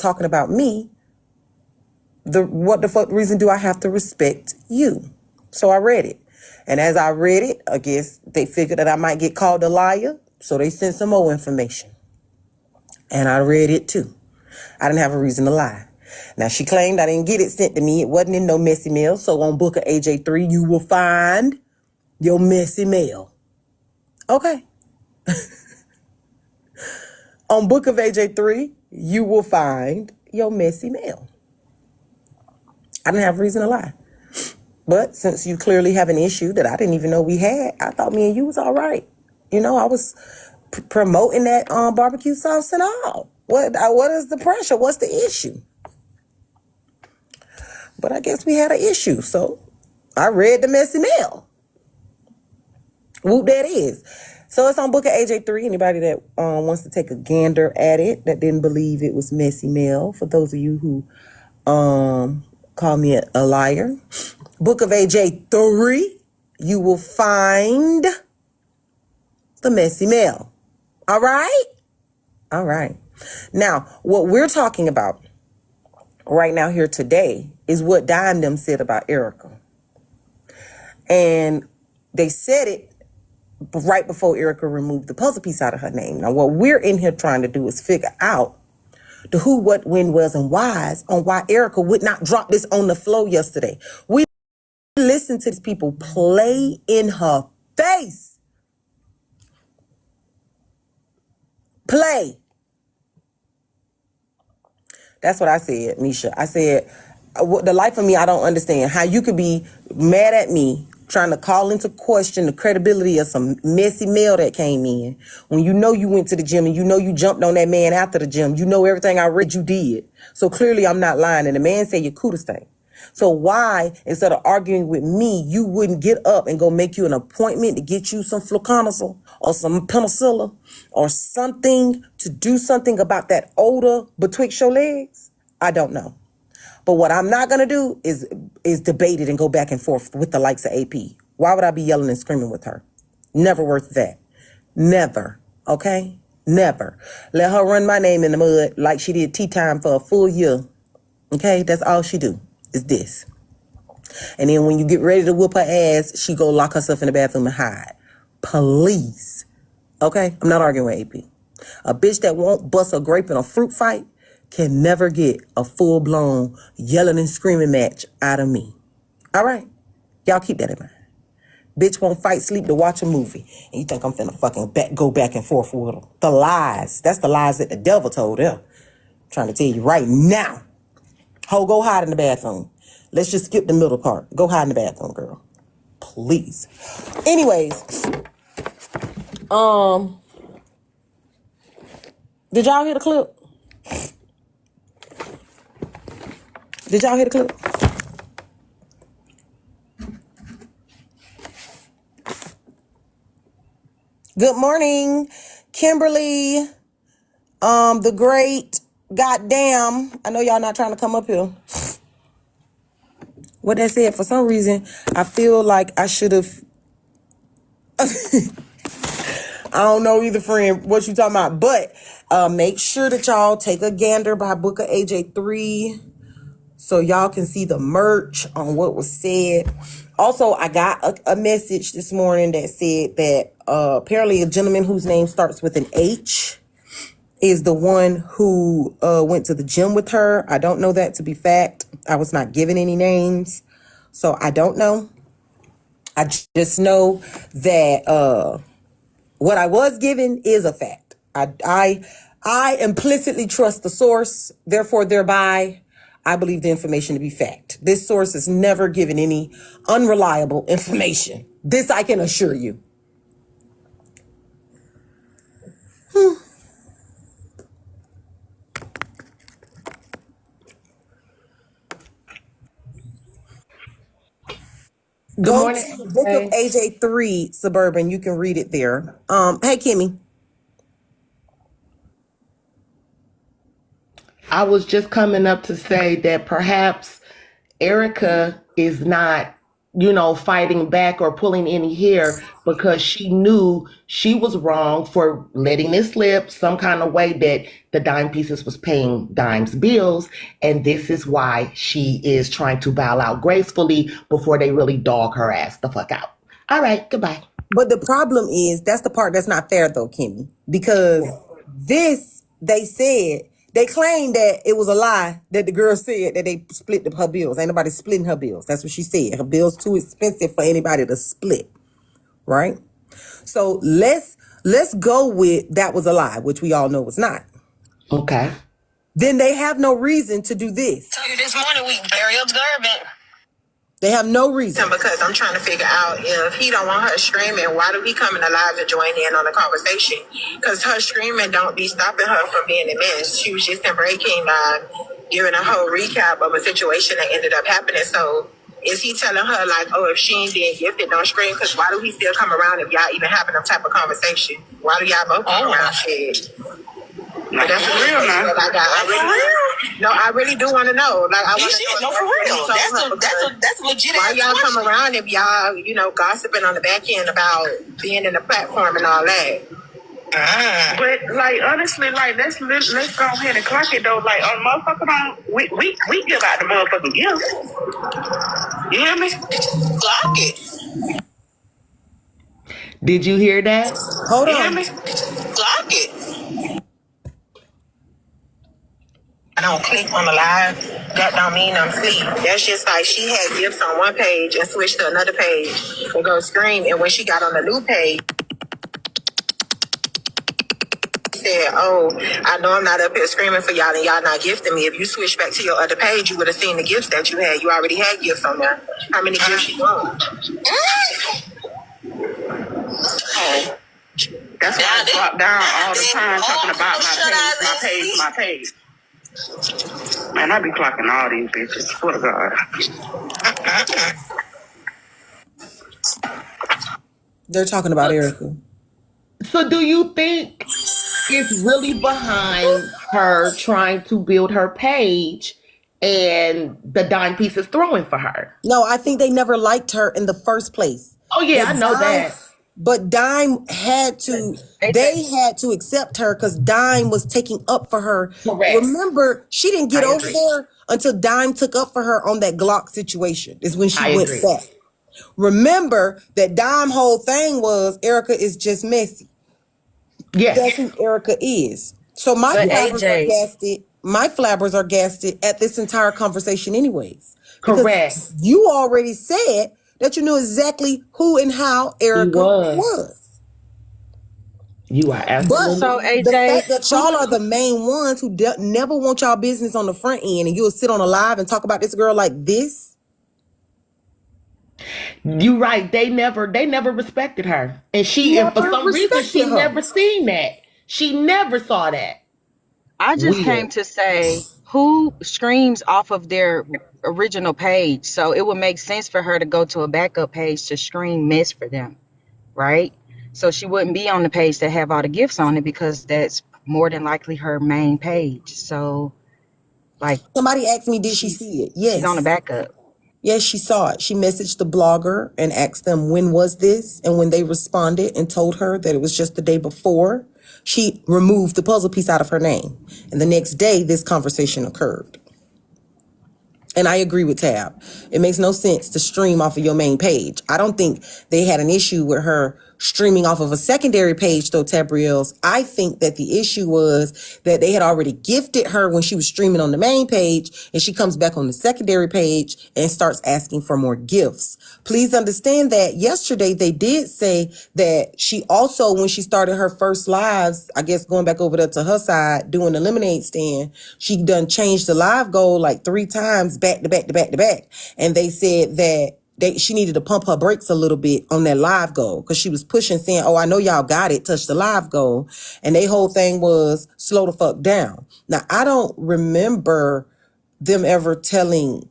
talking about me, what the fuck reason do I have to respect you? So I read it. And as I read it, I guess they figured that I might get called a liar. So they sent some more information. And I read it too. I didn't have a reason to lie. Now, she claimed I didn't get it sent to me. It wasn't in no messy mail. So on Book of AJ 3, you will find your messy mail. Okay. On Book of AJ 3, you will find your messy mail. I didn't have a reason to lie. But since you clearly have an issue that I didn't even know we had, I thought me and you was all right. You know, I was promoting that barbecue sauce and all. What is the pressure? What's the issue? But I guess we had an issue, so I read the messy mail. Whoop, that is. So it's on Book of AJ 3. Anybody that wants to take a gander at it, that didn't believe it was messy mail. For those of you who call me a liar. Book of AJ 3, you will find the messy mail. All right? All right. Now, what we're talking about right now here today is what Dime them said about Erica. And they said it right before Erica removed the puzzle piece out of her name. Now, what we're in here trying to do is figure out the who, what, when, where's, and whys on why Erica would not drop this on the floor yesterday. We listened to these people play in her face. Play. That's what I said, Nisha. I said, the life of me, I don't understand how you could be mad at me trying to call into question the credibility of some messy mail that came in when you know you went to the gym and you know you jumped on that man after the gym. You know everything I read you did. So clearly I'm not lying. And the man said you could stay. So why, instead of arguing with me, you wouldn't get up and go make you an appointment to get you some fluconazole or some penicillin or something to do something about that odor betwixt your legs? I don't know. But what I'm not going to do is debate it and go back and forth with the likes of AP. Why would I be yelling and screaming with her? Never worth that. Never. Okay? Never. Let her run my name in the mud like she did tea time for a full year. Okay? That's all she do is this. And then when you get ready to whoop her ass, she go lock herself in the bathroom and hide. Please. Okay? I'm not arguing with AP. A bitch that won't bust a grape in a fruit fight can never get a full-blown yelling and screaming match out of me. All right? Y'all keep that in mind. Bitch won't fight, sleep to watch a movie. And you think I'm finna fucking go back and forth with her. The lies. That's the lies that the devil told her. I'm trying to tell you right now. Ho, go hide in the bathroom. Let's just skip the middle part. Go hide in the bathroom, girl. Please. Anyways. Did y'all hear the clip? Did y'all hear the clip? Good morning, Kimberly. The great goddamn. I know y'all not trying to come up here. What that said, for some reason, I feel like I should have. I don't know either, friend, what you talking about. But make sure that y'all take a gander by Book of AJ 3. So y'all can see the merch on what was said. Also, I got a message this morning that said that apparently a gentleman whose name starts with an H is the one who went to the gym with her. I don't know that to be fact. I was not given any names. So I don't know. I just know that what I was given is a fact. I implicitly trust the source. Therefore, thereby, I believe the information to be fact. This source has never given any unreliable information. This I can assure you. Good Go morning. to the Book of AJ 3 Suburban. You can read it there. Hey, Kimmy. I was just coming up to say that perhaps Erica is not fighting back or pulling any hair because she knew she was wrong for letting it slip some kind of way that the dime pieces was paying Dime's bills. And this is why she is trying to bow out gracefully before they really dog her ass the fuck out. All right, goodbye. But the problem is, that's the part that's not fair though, Kimmy, because they claimed that it was a lie that the girl said that they split her bills. Ain't nobody splitting her bills. That's what she said. Her bills too expensive for anybody to split, right? So let's go with that was a lie, which we all know was not. Okay. Then they have no reason to do this. Tell you this morning we very observant. They have no reason. Because I'm trying to figure out if he don't want her screaming, why do he come in the live and join in on the conversation? Because her screaming don't be stopping her from being a mess. She was just in breaking, giving a whole recap of a situation that ended up happening. So is he telling her like, oh, if she ain't being gifted, don't scream? Because why do he still come around if y'all even having them type of conversation? Why do y'all both come around shit? But that's for real, man. I really do want to know. Like, I want to know. No, for real. That's legit. Why y'all come around if y'all, gossiping on the back end about being in the platform and all that? But like honestly, like let's go ahead and clock it though. Like on motherfucker, we give out the motherfucking gift. You hear me? Clock it. Did you hear that? Hold on. You hear me? Clock it. I don't click on the live. That don't mean I'm asleep. That's just like she had gifts on one page and switched to another page and go scream. And when she got on the new page, said, oh, I know I'm not up here screaming for y'all and y'all not gifting me. If you switch back to your other page, you would have seen the gifts that you had. You already had gifts on there. How many gifts you want? Oh. That's why I drop down all the time talking about my page. Man, I be clocking all these bitches. Swear to God. They're talking about Erica. So do you think it's really behind her trying to build her page and the dime pieces throwing for her? No, I think they never liked her in the first place. Oh yeah, I know that. But Dime had to, they had to accept her because Dime was taking up for her. Correct. Remember, she didn't get over there until Dime took up for her on that Glock situation. Is when she went back. Remember that Dime whole thing was Erica is just messy. Yes. That's who Erica is. So my flabbers are gasted at this entire conversation anyways. Correct. You already said that you knew exactly who and how Erica was. You are absolutely. But so, AJ, the fact that y'all are the main ones who never want y'all business on the front end, and you'll sit on a live and talk about this girl like this. You're right. They never respected her, and and for some reason she never seen that. She never saw that. I just came to say who screams off of their original page, so it would make sense for her to go to a backup page to scream mess for them, right? So she wouldn't be on the page that have all the gifts on it because that's more than likely her main page. So, like, somebody asked me, did she see it? Yes, she's on the backup. Yes, she saw it. She messaged the blogger and asked them when was this, and when they responded and told her that it was just the day before, she removed the puzzle piece out of her name. And the next day, this conversation occurred. And I agree with Tab. It makes no sense to stream off of your main page. I don't think they had an issue with her streaming off of a secondary page, though, Tabrielle's. I think that the issue was that they had already gifted her when she was streaming on the main page, and she comes back on the secondary page and starts asking for more gifts. Please understand that yesterday they did say that she also, when she started her first lives, I guess going back over there to her side, doing the lemonade stand, she done changed the live goal like 3 times back to back to back to back. And they said that she needed to pump her brakes a little bit on that live goal because she was pushing, saying, oh, I know y'all got it, touch the live goal. And their whole thing was slow the fuck down. Now, I don't remember them ever telling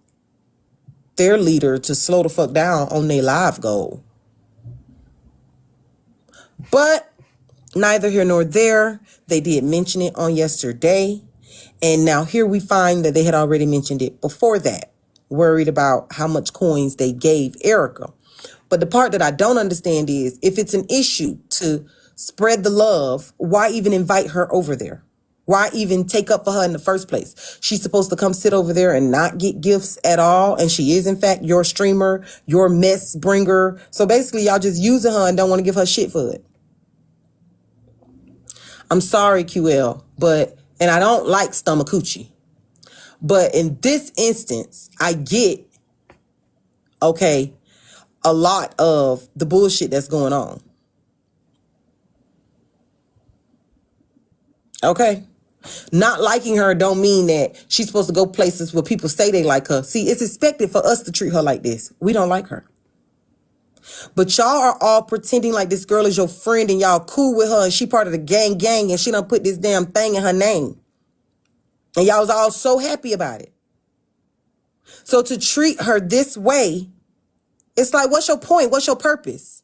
their leader to slow the fuck down on their live goal. But neither here nor there. They did mention it on yesterday. And now here we find that they had already mentioned it before that. worried about how much coins they gave Erica. But the part that I don't understand is if it's an issue to spread the love, why even invite her over there? Why even take up for her in the first place? She's supposed to come sit over there and not get gifts at all. And she is, in fact, your streamer, your mess bringer. So basically, y'all just using her and don't want to give her shit for it. I'm sorry, QL, and I don't like Stomachoochie. But in this instance, I get, okay, a lot of the bullshit that's going on. Okay? Not liking her don't mean that she's supposed to go places where people say they like her. See, it's expected for us to treat her like this. We don't like her. But y'all are all pretending like this girl is your friend and y'all cool with her and she part of the gang and she done put this damn thing in her name. And y'all was all so happy about it. So to treat her this way, it's like, what's your point? What's your purpose?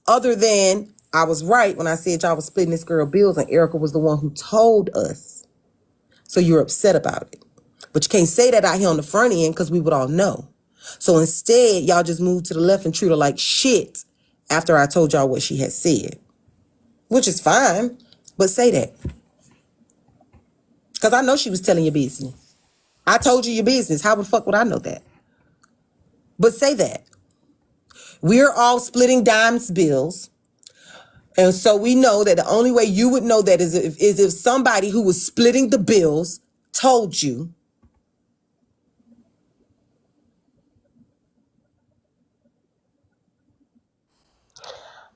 Other than, I was right when I said y'all was splitting this girl bills and Erica was the one who told us. So you're upset about it. But you can't say that out here on the front end because we would all know. So instead, y'all just moved to the left and treat her like shit after I told y'all what she had said. Which is fine, but say that. Because I know she was telling your business. I told you your business. How the fuck would I know that? But say that. We're all splitting Dime's bills. And so we know that the only way you would know that is if somebody who was splitting the bills told you.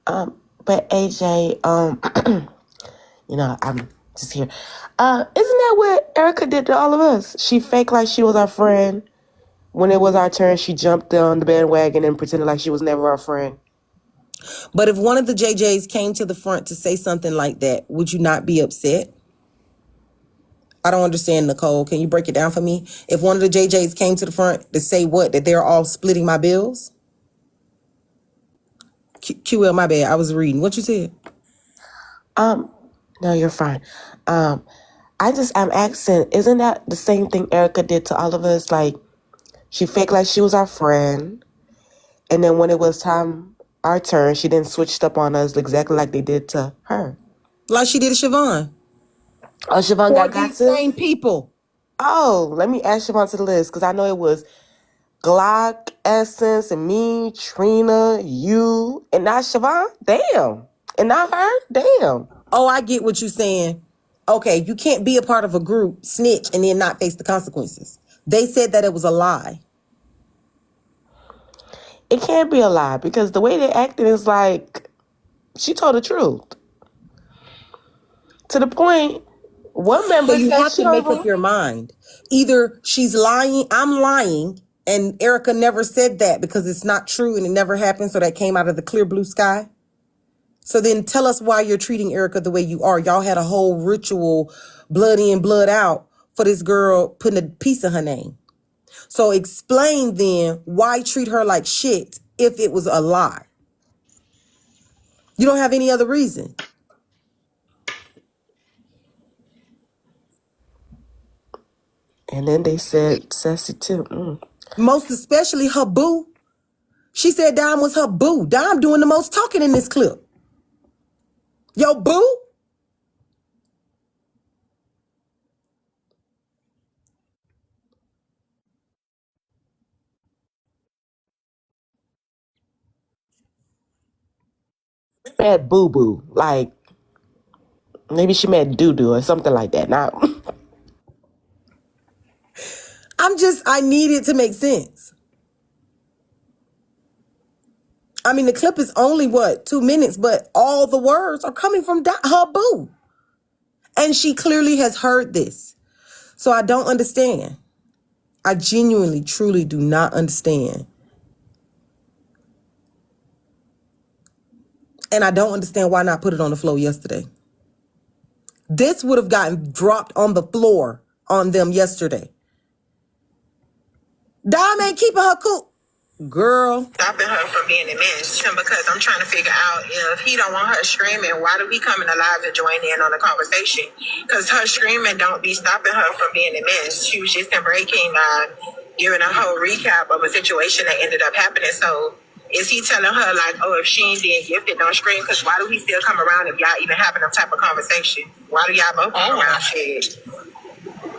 But AJ, I'm just here. Isn't that what Erica did to all of us? She faked like she was our friend. When it was our turn, she jumped on the bandwagon and pretended like she was never our friend. But if one of the JJs came to the front to say something like that, would you not be upset? I don't understand, Nicole. Can you break it down for me? If one of the JJs came to the front to say what? That they're all splitting my bills? QL, my bad. I was reading. What you said? No, you're fine. I'm asking, isn't that the same thing Erica did to all of us? Like, she faked like she was our friend. And then when it was time, our turn, she then switched up on us exactly like they did to her. Like she did to Siobhan. Oh, Siobhan got these to? same people. Oh, let me add Siobhan to the list because I know it was Glock, Essence, and me, Trina, you, and not Siobhan. Damn. And not her. Damn. Oh, I get what you're saying. Okay, you can't be a part of a group, snitch, and then not face the consequences. They said that it was a lie. It can't be a lie because the way they acted is like she told the truth. To the point, one member So you said have she to make don't up your mind. Either she's lying, I'm lying, and Erica never said that because it's not true and it never happened, so that came out of the clear blue sky. So then tell us why you're treating Erica the way you are. Y'all had a whole ritual, blood in, blood out, for this girl putting a piece of her name. So explain then why treat her like shit if it was a lie. You don't have any other reason. And then they said sassy too. Most especially her boo. She said Dime was her boo. Dime doing the most talking in this clip. Yo, boo? Meant boo boo. Like maybe she meant doo doo or something like that. Now I need it to make sense. I mean, the clip is only, 2 minutes, but all the words are coming from her boo. And she clearly has heard this. So I don't understand. I genuinely, truly do not understand. And I don't understand why not put it on the floor yesterday. This would have gotten dropped on the floor on them yesterday. Dime ain't keeping her cool. Girl. Stopping her from being a mess. Because I'm trying to figure out if he don't want her screaming, why do he come in alive and join in on the conversation? Because her screaming don't be stopping her from being a mess. She was just embracing giving a whole recap of a situation that ended up happening. So is he telling her like, oh, if she ain't being gifted, don't scream? Because why do he still come around if y'all even having them type of conversation? Why do y'all both come around? Shit.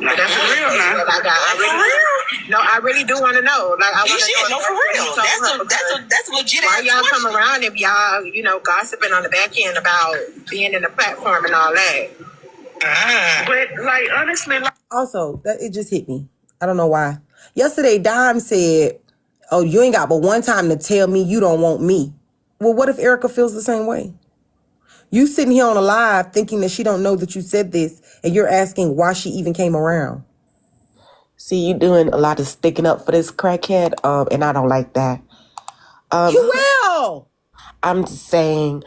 Like, that's for real, man. Like, I really do want to know. Like, I want to know. No, for real. That's legit. Why y'all come around if y'all, gossiping on the back end about being in the platform and all that? But like, honestly, like, Also, that it just hit me. I don't know why. Yesterday, Dime said, "Oh, you ain't got but one time to tell me you don't want me." Well, what if Erica feels the same way? You sitting here on a live thinking that she don't know that you said this, and you're asking why she even came around. See, you doing a lot of sticking up for this crackhead, and I don't like that. QL! I'm just saying,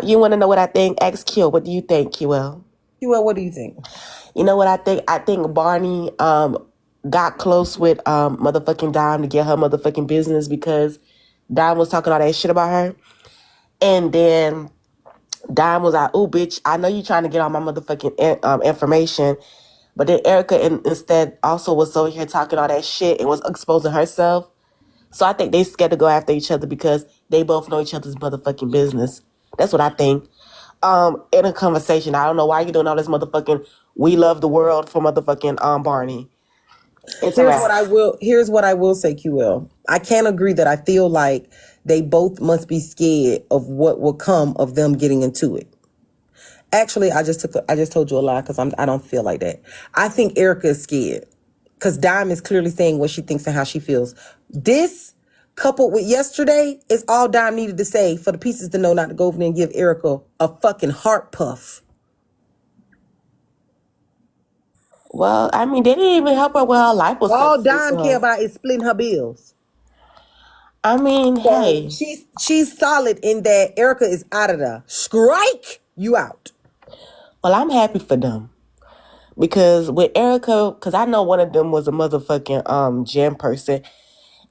you want to know what I think? Ask Q. What do you think, QL? QL, what do you think? You know what I think? I think Barney got close with motherfucking Dime to get her motherfucking business because Dime was talking all that shit about her. And then Dime was like, oh, bitch, I know you trying to get all my motherfucking information. But then Erica instead also was over here talking all that shit and was exposing herself. So I think they scared to go after each other because they both know each other's motherfucking business. That's what I think. In a conversation, I don't know why you're doing all this motherfucking we love the world for motherfucking Barney. Here's what I will say, QL. I can't agree that I feel like they both must be scared of what will come of them getting into it. Actually, I just told you a lie because I don't feel like that. I think Erica is scared because Dime is clearly saying what she thinks and how she feels. This, coupled with yesterday, is all Dime needed to say for the pieces to know not to go over there and give Erica a fucking heart puff. Well, I mean, they didn't even help her with her liposuction. All Dime care about is splitting her bills. I mean, So hey. she's solid in that Erica is out of there. Strike you out. Well, I'm happy for them. Because with Erica, because I know one of them was a motherfucking gym person.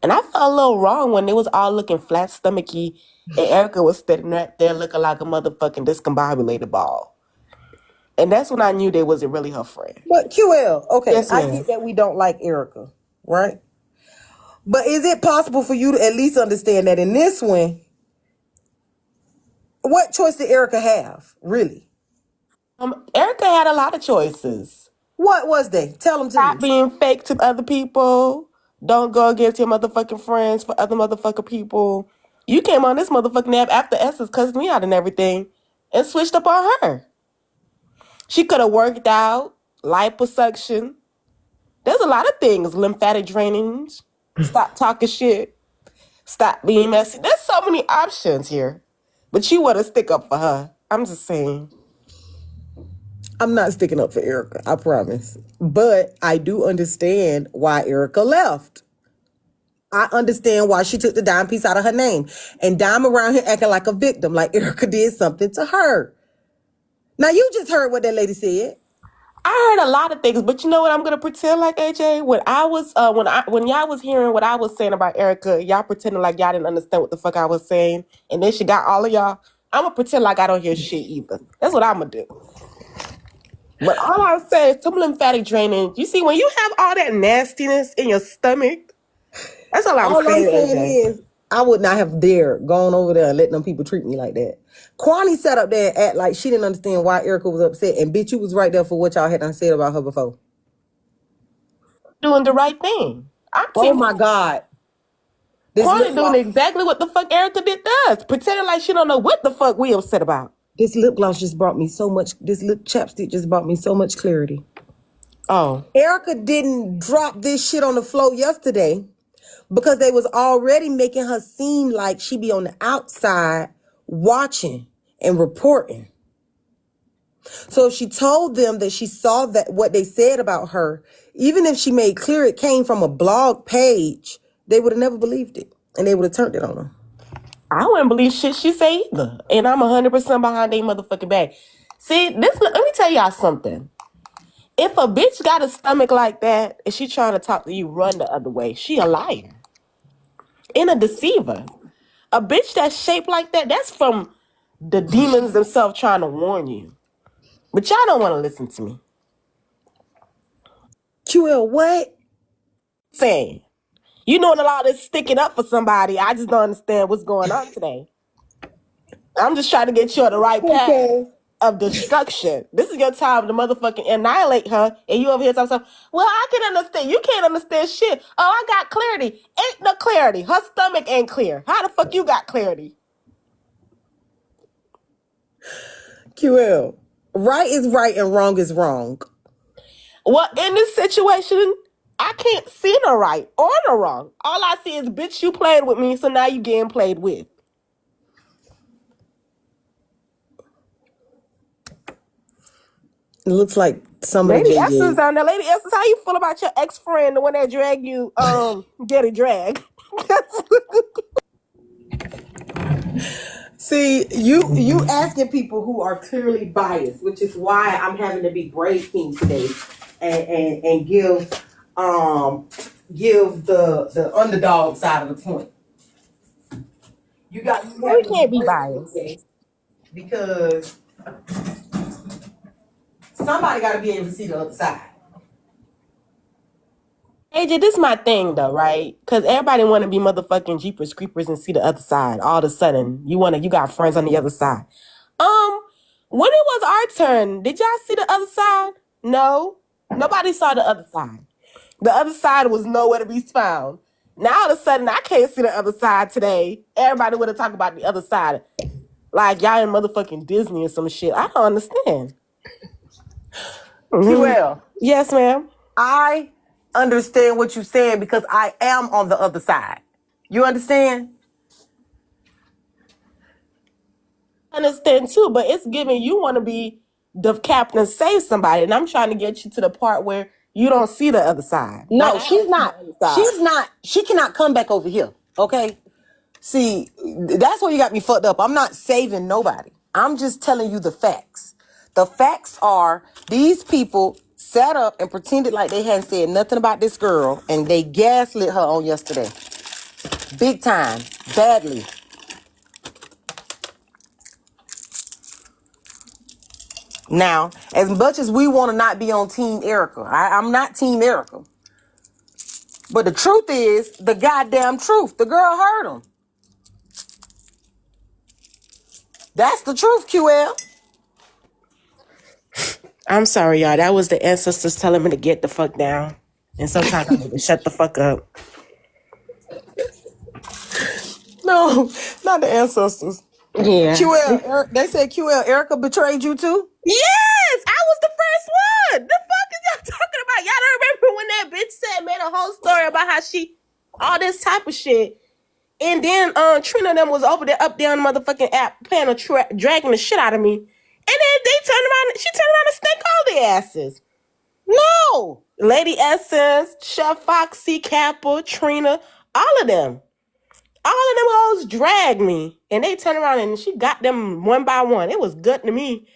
And I felt a little wrong when they was all looking flat stomachy and Erica was sitting right there looking like a motherfucking discombobulated ball. And that's when I knew they wasn't really her friend. But QL, okay, Yes, I ma'am. get that we don't like Erica, right? But is it possible for you to at least understand that in this one, what choice did Erica have, really? Erica had a lot of choices. What was they? Tell them to Stop me. being fake to other people. Don't go against your motherfucking friends for other motherfucking people. You came on this motherfucking app after Essence cussed me out and everything and switched up on her. She could have worked out, liposuction. There's a lot of things. Lymphatic drainage. Stop talking shit. Stop being messy. There's so many options here. But you want to stick up for her. I'm just saying. I'm not sticking up for Erica, I promise. But I do understand why Erica left. I understand why she took the dime piece out of her name. And Dime around here acting like a victim, like Erica did something to her. Now, you just heard what that lady said. I heard a lot of things, but you know what I'm gonna pretend like, AJ? When y'all was hearing what I was saying about Erica, y'all pretending like y'all didn't understand what the fuck I was saying, and then she got all of y'all. I'm gonna pretend like I don't hear shit either. That's what I'm gonna do. But all I was saying is some lymphatic drainage. You see, when you have all that nastiness in your stomach, that's all I'm saying. I'm saying is, I would not have dared going over there and let them people treat me like that. Kwani sat up there and act like she didn't understand why Erica was upset. And bitch, you was right there for what y'all had done said about her before. Doing the right thing. Oh my God. Kwani doing exactly what the fuck Erica did to us. Pretending like she don't know what the fuck we upset about. This lip gloss just brought me so much, this lip chapstick just brought me so much clarity. Oh. Erica didn't drop this shit on the floor yesterday because they was already making her seem like she be on the outside watching and reporting. So if she told them that she saw that what they said about her, even if she made clear it came from a blog page, they would have never believed it and they would have turned it on her. I wouldn't believe shit she say either. And I'm 100% behind they motherfucking back. See, let me tell y'all something. If a bitch got a stomach like that and she trying to talk to you, run the other way. She a liar. And a deceiver. A bitch that's shaped like that, that's from the demons themselves trying to warn you. But y'all don't want to listen to me. QL, what? Saying. You doing a lot of sticking up for somebody. I just don't understand what's going on today. I'm just trying to get you on the right path of destruction. This is your time to motherfucking annihilate her, and you over here talking something. Well, I can understand. You can't understand shit. Oh, I got clarity. Ain't no clarity. Her stomach ain't clear. How the fuck you got clarity? QL, right is right and wrong is wrong. Well, in this situation, I can't see no right or no wrong. All I see is, bitch, you played with me, so now you getting played with. It looks like some of the Lady Essence JJs. down there. Lady Essence, how you feel about your ex-friend, the one that dragged you, get a drag? See, you asking people who are clearly biased, which is why I'm having to be Brave King today and give the underdog side of the point. You can't be biased. Because somebody got to be able to see the other side. AJ, this is my thing though, right? Because everybody want to be motherfucking Jeepers Creepers and see the other side. All of a sudden, you got friends on the other side. When it was our turn, did y'all see the other side? No, nobody saw the other side. The other side was nowhere to be found. Now all of a sudden, I can't see the other side today. Everybody would have talked about the other side, like y'all in motherfucking Disney or some shit. I don't understand. QL, Yes, ma'am. I understand what you're saying because I am on the other side. You understand? I understand too, but it's giving you want to be the captain and save somebody, and I'm trying to get you to the part where you don't see the other side. No, Like, she's not. She's not. She cannot come back over here. Okay. See, that's where you got me fucked up. I'm not saving nobody. I'm just telling you the facts. The facts are these people sat up and pretended like they hadn't said nothing about this girl, and they gaslit her on yesterday. Big time. Badly. Now, as much as we want to not be on Team Erica, I'm not Team Erica. But the truth is, the goddamn truth. The girl heard him. That's the truth, QL. I'm sorry, y'all. That was the ancestors telling me to get the fuck down, and sometimes I need to shut the fuck up. No, not the ancestors. Yeah. QL, they said QL, Erica betrayed you too? Yes, I was the first one. The fuck is y'all talking about? Y'all don't remember when that bitch made a whole story about how she, all this type of shit. And then Trina and them was over there, up there on the motherfucking app, playing dragging the shit out of me. And then she turned around and stank all their asses. No. Lady Essence, Chef Foxy, Kappa, Trina, all of them. All of them hoes dragged me. And they turned around and she got them one by one. It was good to me.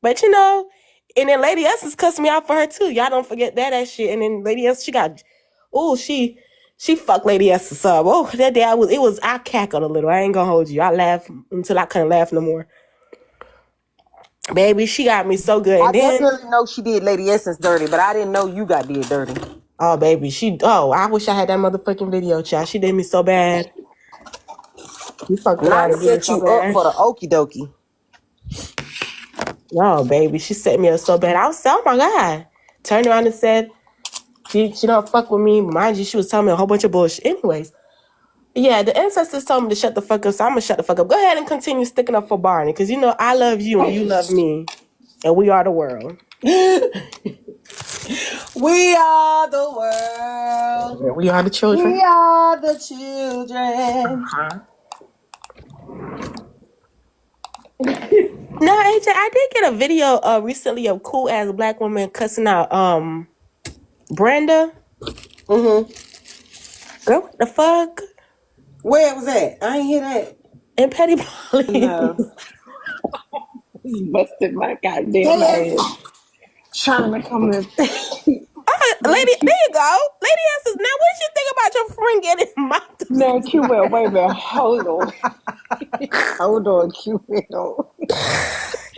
But you know, and then Lady Essence cussed me out for her too. Y'all don't forget that shit. And then Lady Essence, she fucked Lady Essence up. Oh, that day I cackled a little. I ain't gonna hold you. I laughed until I couldn't laugh no more. Baby, she got me so good. I definitely know she did Lady Essence dirty, but I didn't know you got did dirty. Oh, baby, I wish I had that motherfucking video, child. She did me so bad. You fucked around and did me set so you bad. up for the okie dokie. No, baby, she set me up so bad. I was oh my God. Turned around and said, she don't fuck with me. Mind you, she was telling me a whole bunch of bullshit. Anyways, yeah, the ancestors told me to shut the fuck up, so I'm gonna shut the fuck up. Go ahead and continue sticking up for Barney, because you know I love you and you love me, and we are the world. We are the world. We are the children. We are the children. No, AJ, I did get a video recently of cool ass black woman cussing out Brenda. Girl, what the fuck? Where was that? I ain't hear that. And Petty Polly. No. Busted my goddamn ass. Trying to come in. Lady, there you go. Lady asks, now what did you think about your friend getting mocked? No, QL, wait a minute. Hold on. Hold on, QL.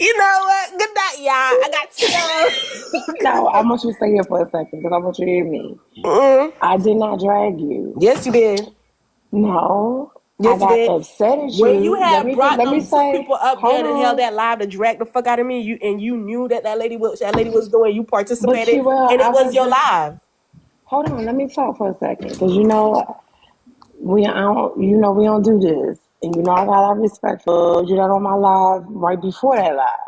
You know what? Good night, y'all. I got to go. No, I want you to stay here for a second because I want you to hear me. I did not drag you. Yes, you did. No, I Yes, you got did. upset at When you you. Let had me brought let me them two say, people up hold there to held on. that live to drag the fuck out of me, you knew that lady was doing. You But participated, Kiwell, and I it was your wasn't. live. Hold on, let me talk for a second because we don't do this, and I got a lot of respect for you. That on my live right before that live.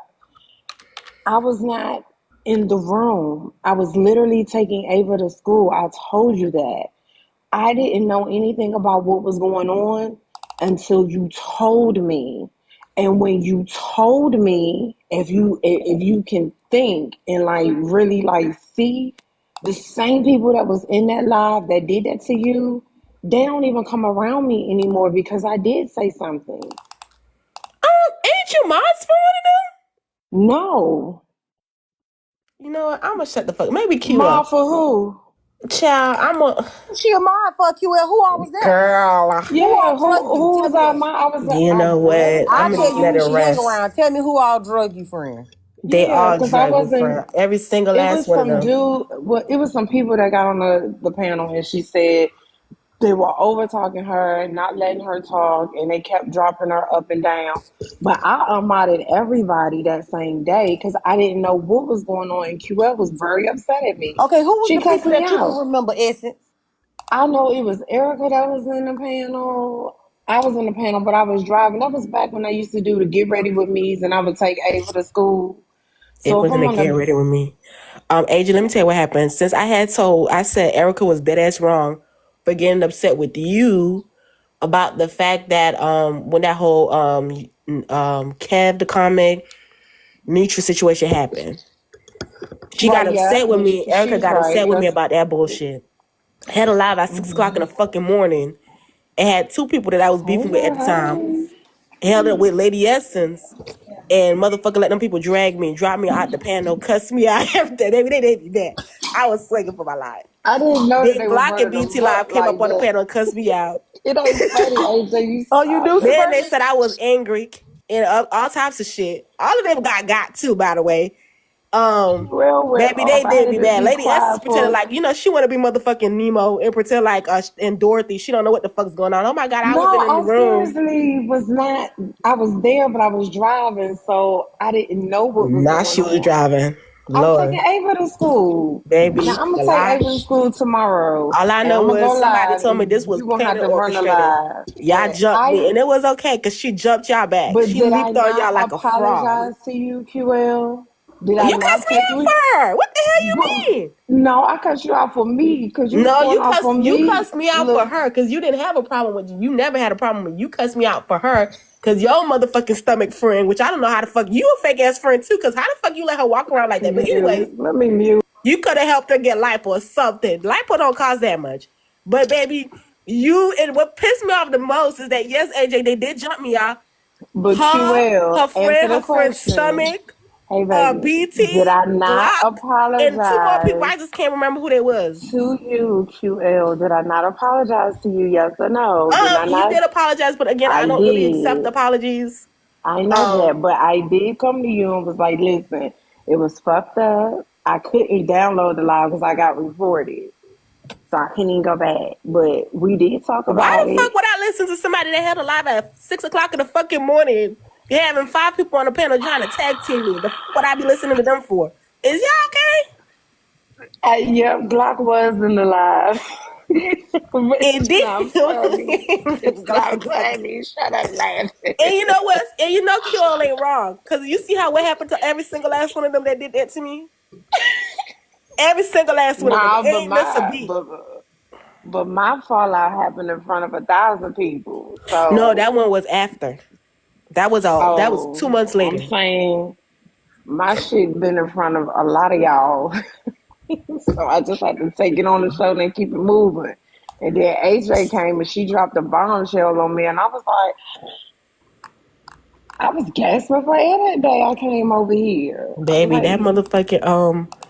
I was not in the room. I was literally taking Ava to school. I told you that. I didn't know anything about what was going on until you told me. And when you told me, if you can think and like really like see the same people that was in that live that did that to you, they don't even come around me anymore because I did say something. Ain't you mods for one of them? No. You know what? I'm gonna shut the fuck. Maybe Ma QL. for who? Child, I'm a She a mod for QL. Who all was there? girl. Who Yeah, all who drug you? who Tell was me our that. ma? You I know drug what? I'll I'm them gonna tell just you let who it she hang rest. around. Tell me who all drug you, friend. They Yeah, all because I drug me wasn't. for every single It last was one of some them. dude. Well, it was some people that got on the panel, and she said they were over talking her, not letting her talk, and they kept dropping her up and down. But I unmodded everybody that same day because I didn't know what was going on, and QL was very upset at me. Okay, who was She the cussed people me that you can out. remember, Essence? I know it was Erica that was in the panel. I was in the panel, but I was driving. That was back when I used to do the get ready with me's, and I would take Ava to school. It So if wasn't I'm a on get the ready with me. AJ, let me tell you what happened. Since I said Erica was dead ass wrong for getting upset with you about the fact that when that whole Kev the comic Nitra situation happened. She got right, yeah, upset with me. Erica she's got right upset with me because about that bullshit. Had a live at 6 o'clock in the fucking morning and had two people that I was hey beefing with at girl, the time. hey. Held it with Lady Essence and motherfucker let them people drag me, drop me out the panel, cuss me out, everything. They did that. I was swinging for my life. I didn't know that Then they were Glock and burning BT them up Live came up like on the that. panel and cussed me out. It ain't funny, AJ. You Oh, you stop do, it. Then they Suburban? said I was angry and all types of shit. All of them got too, by the way. Baby, Well, they I did had me to bad. be Lady Essence quiet pretended for. like, she want to be motherfucking Nemo and pretend like and Dorothy. She don't know what the fuck's going on. Oh my God, I No, wasn't in the I room. seriously was not. I was there, but I was driving, so I didn't know what was Nah, going she was on. driving. I'm taking Lord. Ava to school. Now Baby, I'm gonna the take lie. Ava to school tomorrow, All I and know I'm gonna go was somebody live, told me this and was you gonna planned have and to run the orchestrated. live. Y'all But jumped me, and it was okay because she jumped y'all back. but She did I leaped on not y'all like a frog. apologize to you, QL? Did I You not cussed me take out you? for her. What the hell But, you mean? no, I cut you out for me because you was No, going off on you me. cussed me out for Look, her because you didn't have a problem with you never had a problem with you cussed me out for her because your motherfucking stomach friend, which I don't know how the fuck you a fake ass friend too, because how the fuck you let her walk around like that? But anyways, mute. Let me mute. you could have helped her get lipo or something. Lipo don't cost that much. But baby, and what pissed me off the most is that yes, AJ, they did jump me out. But Her QL, answer friend, the her friend's question. stomach, Hey, baby, did BT, I not Glock, and two more people. apologize I just can't remember who they was. to you, QL? Did I not apologize to you? Yes or no? Did I You not? did apologize, but again, I I don't really accept did. apologies. I know that, Um, but I did come to you and was like, listen, it was fucked up. I couldn't download the live because I got reported. So I couldn't even go back. But we did talk why about the it. fuck would I listen to somebody that had a live at 6 o'clock in the fucking morning? You're having 5 people on the panel trying to tag team me. The fuck would I be listening to them for? Is y'all okay? Yep, Glock was in the live. But It it's did. not funny. It's Glock, not Glock. funny. Shut up, laughing. And you know what? And you know Kiol ain't wrong. Because you see how what happened to every single last one of them that did that to me? Every single last one of them. Nah, Ain't miss a beat. but my fallout happened in front of 1,000 people. No, that So, one was after. That was 2 months I'm later. saying my shit been in front of a lot of y'all. So I just had to take it on the show and keep it moving. And then AJ came and she dropped a bombshell on me, and I was like, I was gasping for air that day I came over here. I'm Baby, like, that motherfucking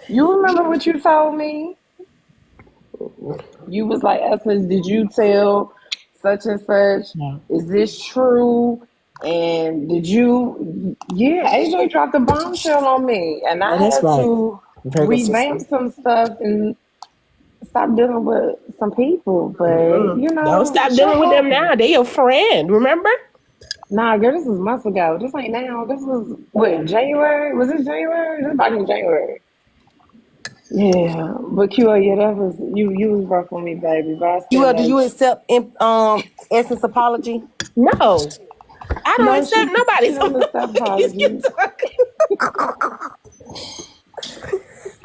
you remember what you told me? You was like, Essence, did you tell such and such? no. Is this true? And did you? Yeah, AJ dropped a bombshell on me, and I that's had right. to Very good sister. revamp some stuff and stop dealing with some people. But you Don't know, stop shit dealing with them happens. now. They your friend, remember? Nah, girl, this was months ago. This ain't now. This was what, January? Was it January? This back in January. Yeah, but Q, yeah, that was you. You was rough on me, baby. But I still Do love you you. accept Essence apology? No. I don't No, accept she nobody's. don't accept You apologies. talking?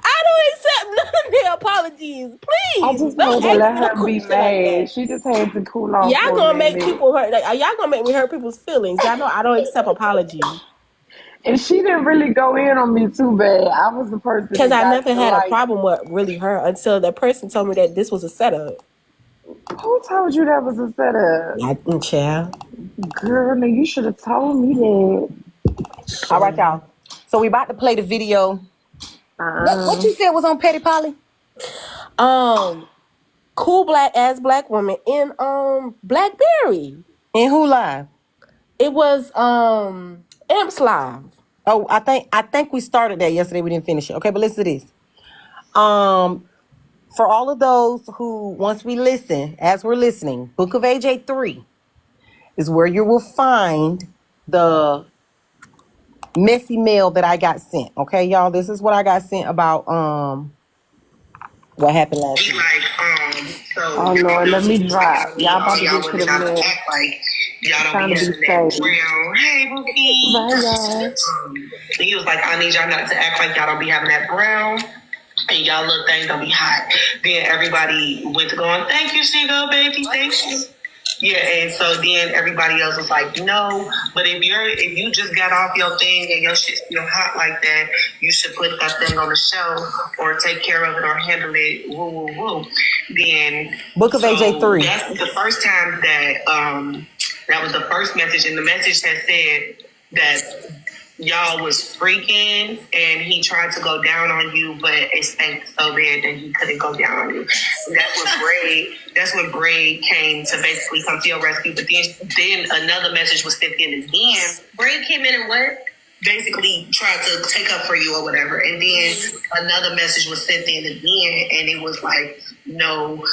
I don't accept none of their apologies. I Please just don't had to ask let me no her be question like that. mad. She just had to cool off Y'all for a gonna make minute. people hurt. Like, y'all gonna make me hurt people's feelings. Y'all know I don't accept apologies. And she didn't really go in on me too bad. I was the person Because that I got never the had a like, problem with really her until that person told me that this was a setup. who told you that was a setup? Child. Girl, no, you should have told me that. All right, y'all. So we about to play the video. What Uh-uh. you said was on Petty Polly? Cool black woman in Blackberry. And who live? It was Amps Live. Oh, I think we started that yesterday. We didn't finish it. Okay, but listen to this. For all of those who, once we listen, as we're listening, Book of AJ 3 is where you will find the messy mail that I got sent. Okay, y'all, this is what I got sent about what happened last week. So Oh y'all Lord, let just me like drop. Y'all all about to y'all get to women the not to middle. act like y'all don't Trying be to be having that safe. brown. Hey, Bye, Bookie. y'all. He was like, I need y'all not to act like y'all don't be having that brown. And y'all little things don't be hot. Then everybody went to going, thank you, Single Baby, thank you. Yeah, and so then everybody else was like, no, but if you just got off your thing and your shit still hot like that, you should put that thing on the shelf or take care of it or handle it, woo, woo, woo. Then Book of AJ 3. That's the first time that that was the first message, and the message had said that y'all was freaking and he tried to go down on you, but it stank so bad that he couldn't go down on you. And that's when Braid came to basically come to your rescue. But then another message was sent in again. Braid came in and what? Basically tried to take up for you or whatever. And then another message was sent in again, and it was like, no,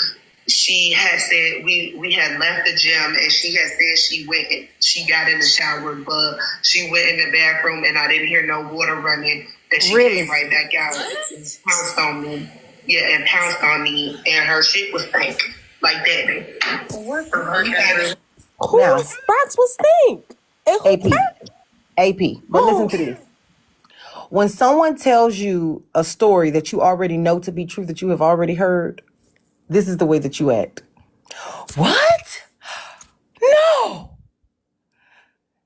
she had said we had left the gym, and she had said she got in the shower, but she went in the bathroom and I didn't hear no water running, and she came right back out and pounced on me. Yeah, and pounced on me, and her shit was stank like that. What the fuck? Whose box was stink? And who AP. But listen to this. When someone tells you a story that you already know to be true, that you have already heard, this is the way that you act. What? No.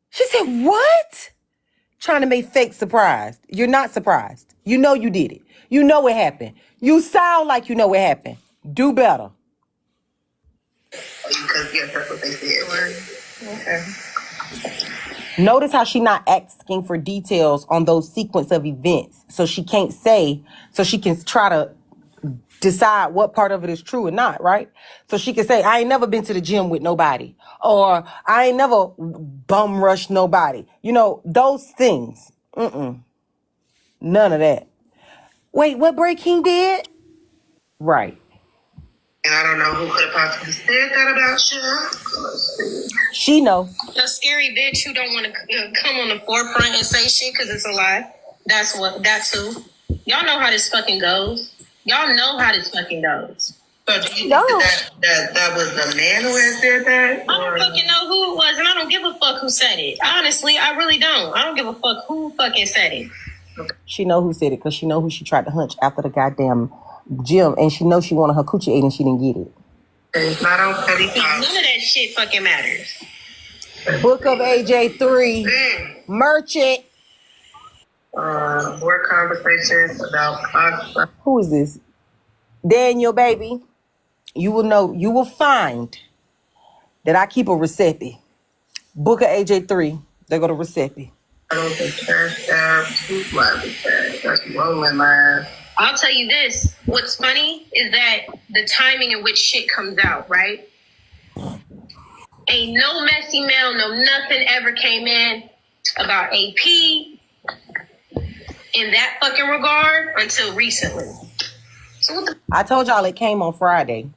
She said, what? Trying to make fake surprised. You're not surprised. You know you did it. You know it happened. You sound like you know it happened. Do better. Because yes, that's what they said. Okay. Notice how she not asking for details on those sequence of events. So she can't say, so she can try to decide what part of it is true or not, right? So she can say, I ain't never been to the gym with nobody. Or I ain't never bum rushed nobody. You know, those things. None of that. Wait, what Bray King did? Right. And I don't know who could have possibly said that about you. She know. The scary bitch who don't want to come on the forefront and say shit because it's a lie. That's who. Y'all know how this fucking goes. Y'all know how this fucking goes. So do you think that was the man who had said that? I don't fucking know who it was, and I don't give a fuck who said it. Honestly, I really don't. I don't give a fuck who fucking said it. She know who said it because she know who she tried to hunch after the goddamn gym, and she know she wanted her coochie ate and she didn't get it. It's not on petty talk. None of that shit fucking matters. Book of AJ 3. Merchant. More conversations about Who is this? Daniel, baby. You will find that I keep a recipe. Book of AJ 3. They go to recipe. I don't think Cash App, who's laughing at? That's rolling, man. I'll tell you this. What's funny is that the timing in which shit comes out, right? Ain't no messy mail, no nothing ever came in about AP in that fucking regard until recently. So what the I told y'all it came on Friday.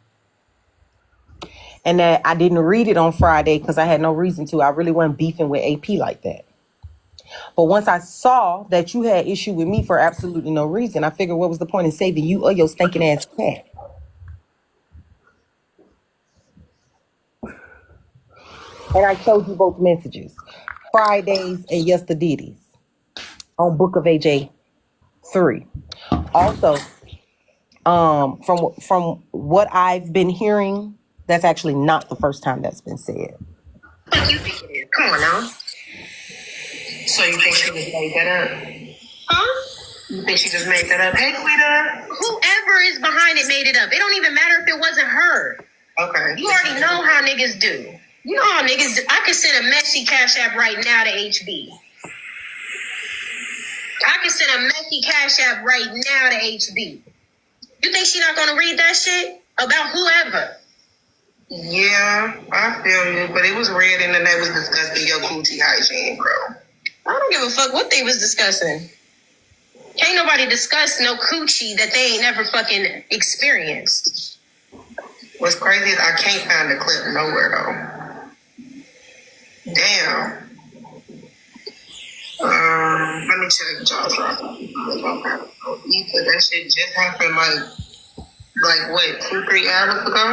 And that I didn't read it on Friday because I had no reason to. I really wasn't beefing with AP like that. But once I saw that you had issue with me for absolutely no reason, I figured what was the point in saving you or your stinking ass cat? And I showed you both messages, Fridays and yesterdays, on BookofAjai 3. Also, from what I've been hearing, that's actually not the first time that's been said. fuck you think it is? Come on now. So you think she just made that up? Huh? You think she just made that up? Hey, Quita. Whoever is behind it made it up. It don't even matter if it wasn't her. Okay. You already know how niggas do. You know how niggas do. I could send a messy cash app right now to HB. I could send a messy cash app right now to HB. You think she not gonna read that shit? About whoever. Yeah, I feel you, but it was read and then they was discussing your coochie hygiene, bro. I don't give a fuck what they was discussing. Can't nobody discuss no coochie that they ain't never fucking experienced. What's crazy is I can't find the clip nowhere though. Damn. Let me check Josh. That shit just happened like what, 2-3 hours ago?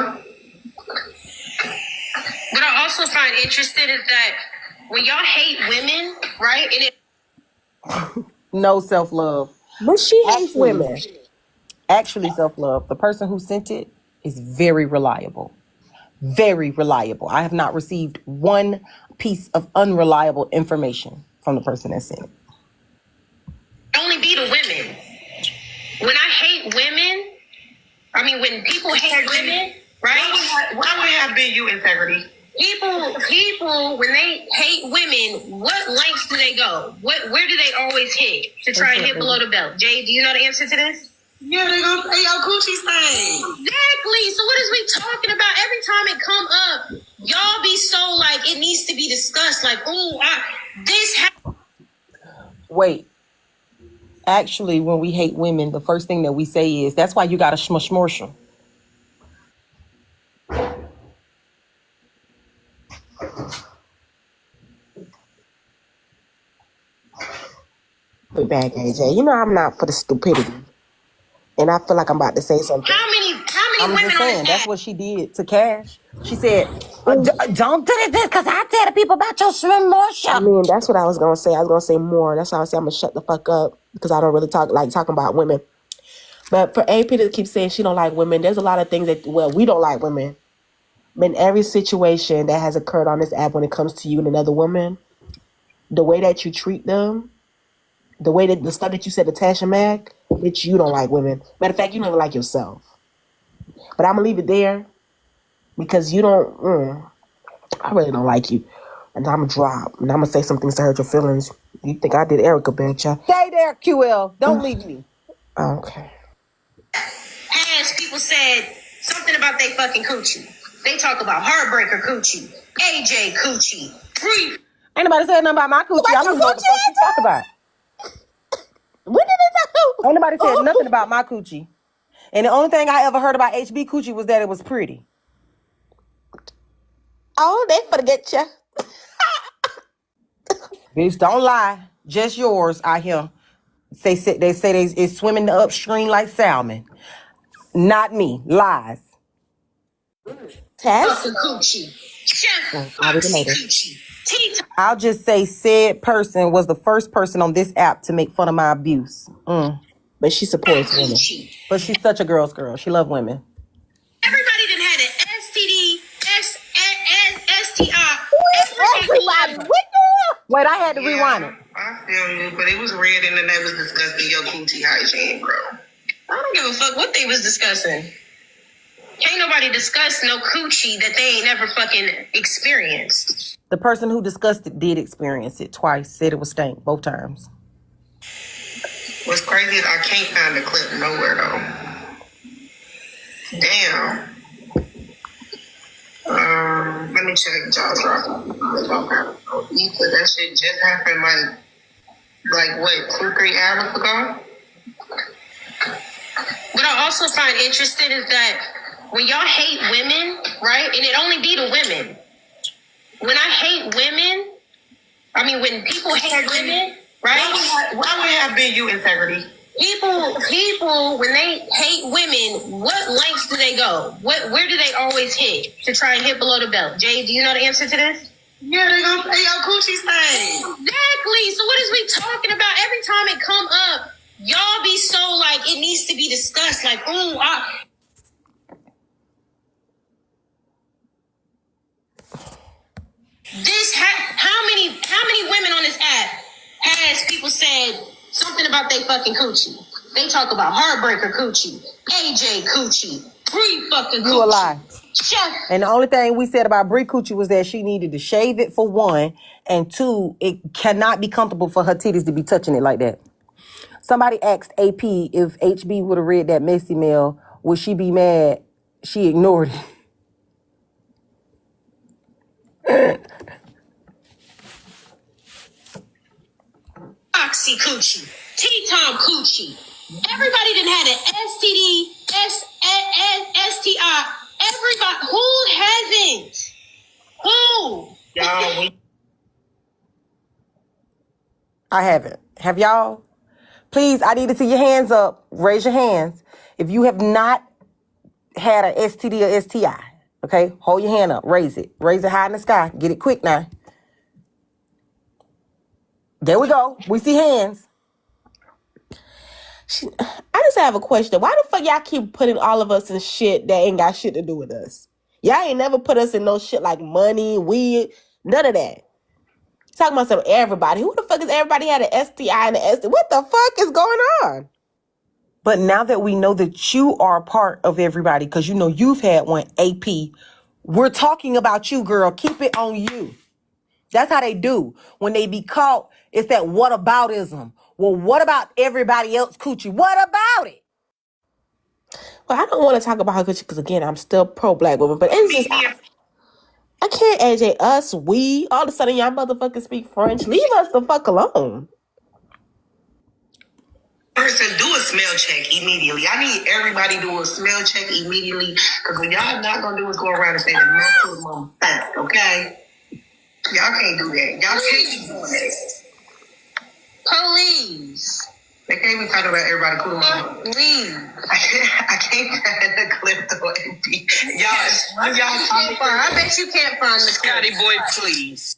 What I also find interesting is that when y'all hate women, right? And it No self-love. But she hates women. Actually, self-love. The person who sent it is very reliable. Very reliable. I have not received one piece of unreliable information from the person that sent it. only be the women. When I hate women, I mean, when people hate women, right? Why would have been you integrity? People, when they hate women, what lengths do they go? Where do they always hit to try and hit below the belt? Jay, do you know the answer to this? Yeah, they gonna say your coochie stink. Exactly. So what is we talking about? Every time it come up, y'all be so like it needs to be discussed. Like, ooh, Wait. Actually, when we hate women, the first thing that we say is, that's why you got to smush them. Back, AJ. You know I'm not for the stupidity. And I feel like I'm about to say something. How many I'm women just saying, on that's what she did to Cash. She said, don't do this because I tell the people about your swim more shit. I mean, that's what I was going to say. I was going to say more. That's why I said I'm going to shut the fuck up because I don't really talking about women. But for AP to keep saying she don't like women, there's a lot of things that, well, we don't like women. But in every situation that has occurred on this app when it comes to you and another woman, the way that you treat them, the way that the stuff that you said to Tasha Mack, bitch, you don't like women. Matter of fact, you don't even like yourself. But I'm going to leave it there because you don't, I really don't like you. And I'm going to drop. And I'm going to say some things to hurt your feelings. You think I did Erica, bitch? Stay there, QL. Don't leave me. Okay. As people said something about they fucking coochie. They talk about Heartbreaker coochie, AJ coochie, Brief. Ain't nobody said nothing about my coochie. I don't know what the fuck you talk about. When did it talk? Ain't nobody said nothing about my coochie. And the only thing I ever heard about HB coochie was that it was pretty. Oh, they forget you. Bitch, don't lie. Just yours, I hear. They say they is swimming the upstream like salmon. Not me. Lies. Tess? Coochie. Chef I'll read it Foxy later. coochie. I'll just say said person was the first person on this app to make fun of my abuse. But she supports women. But she's such a girl's girl. She loves women. Everybody done had an STD, STI. Wait, I had to rewind it. I feel you, but it was read and then they was discussing your coochie hygiene, bro. I don't give a fuck what they was discussing. Can't nobody discuss no coochie that they ain't never fucking experienced. The person who discussed it did experience it twice. Said it was stank both times. What's crazy is I can't find the clip nowhere though. Damn. Let me me check y'all's rock. Ether, that shit just happened like what, 2-3 hours ago? What I also find interesting is that when y'all hate women, right, and it only be the women. When I hate women, I mean, when people hate women, right? Why would it have been you, Integrity? People, when they hate women, what lengths do they go? Where do they always hit to try and hit below the belt? Jay, do you know the answer to this? Yeah, they go, hey, yo, coochie thing. Exactly. So what is we talking about? Every time it come up, y'all be so like it needs to be discussed. Like, ooh, how many women on this app has people said something about they fucking coochie? They talk about Heartbreaker coochie, AJ coochie, Bree fucking coochie. You a lie. Chef. And the only thing we said about Bree coochie was that she needed to shave it for one, and two, it cannot be comfortable for her titties to be touching it like that. Somebody asked AP if HB would have read that messy mail, would she be mad? She ignored it. Oxy coochie, T-Tom coochie. Everybody done had an STD, STI. Everybody, who hasn't? Who? Y'all, I haven't. Have y'all? Please, I need to see your hands up. Raise your hands. If you have not had an STD or STI, okay? Hold your hand up. Raise it. Raise it high in the sky. Get it quick now. There we go. We see hands. I just have a question. Why the fuck y'all keep putting all of us in shit that ain't got shit to do with us? Y'all ain't never put us in no shit like money, weed, none of that. Talking about some everybody. Who the fuck is everybody had an STI and an STI? What the fuck is going on? But now that we know that you are a part of everybody, because you know you've had one, AP, we're talking about you, girl. Keep it on you. That's how they do. When they be caught, it's that whataboutism. Well, what about everybody else coochie? What about it? Well, I don't want to talk about her because, again, I'm still pro-black woman. But it's just, I can't AJ us, we. All of a sudden, y'all motherfuckers speak French. Leave us the fuck alone. Person, do a smell check immediately. I need everybody to do a smell check immediately. Because what y'all not going to do is go around and say the most mom fact, okay? Y'all can't do that. Y'all can't be doing that. Police. They can't even talk about everybody cool. Please. I can't find the clip though. Y'all talking about. I bet you can't find the clip. Scotty boy, please.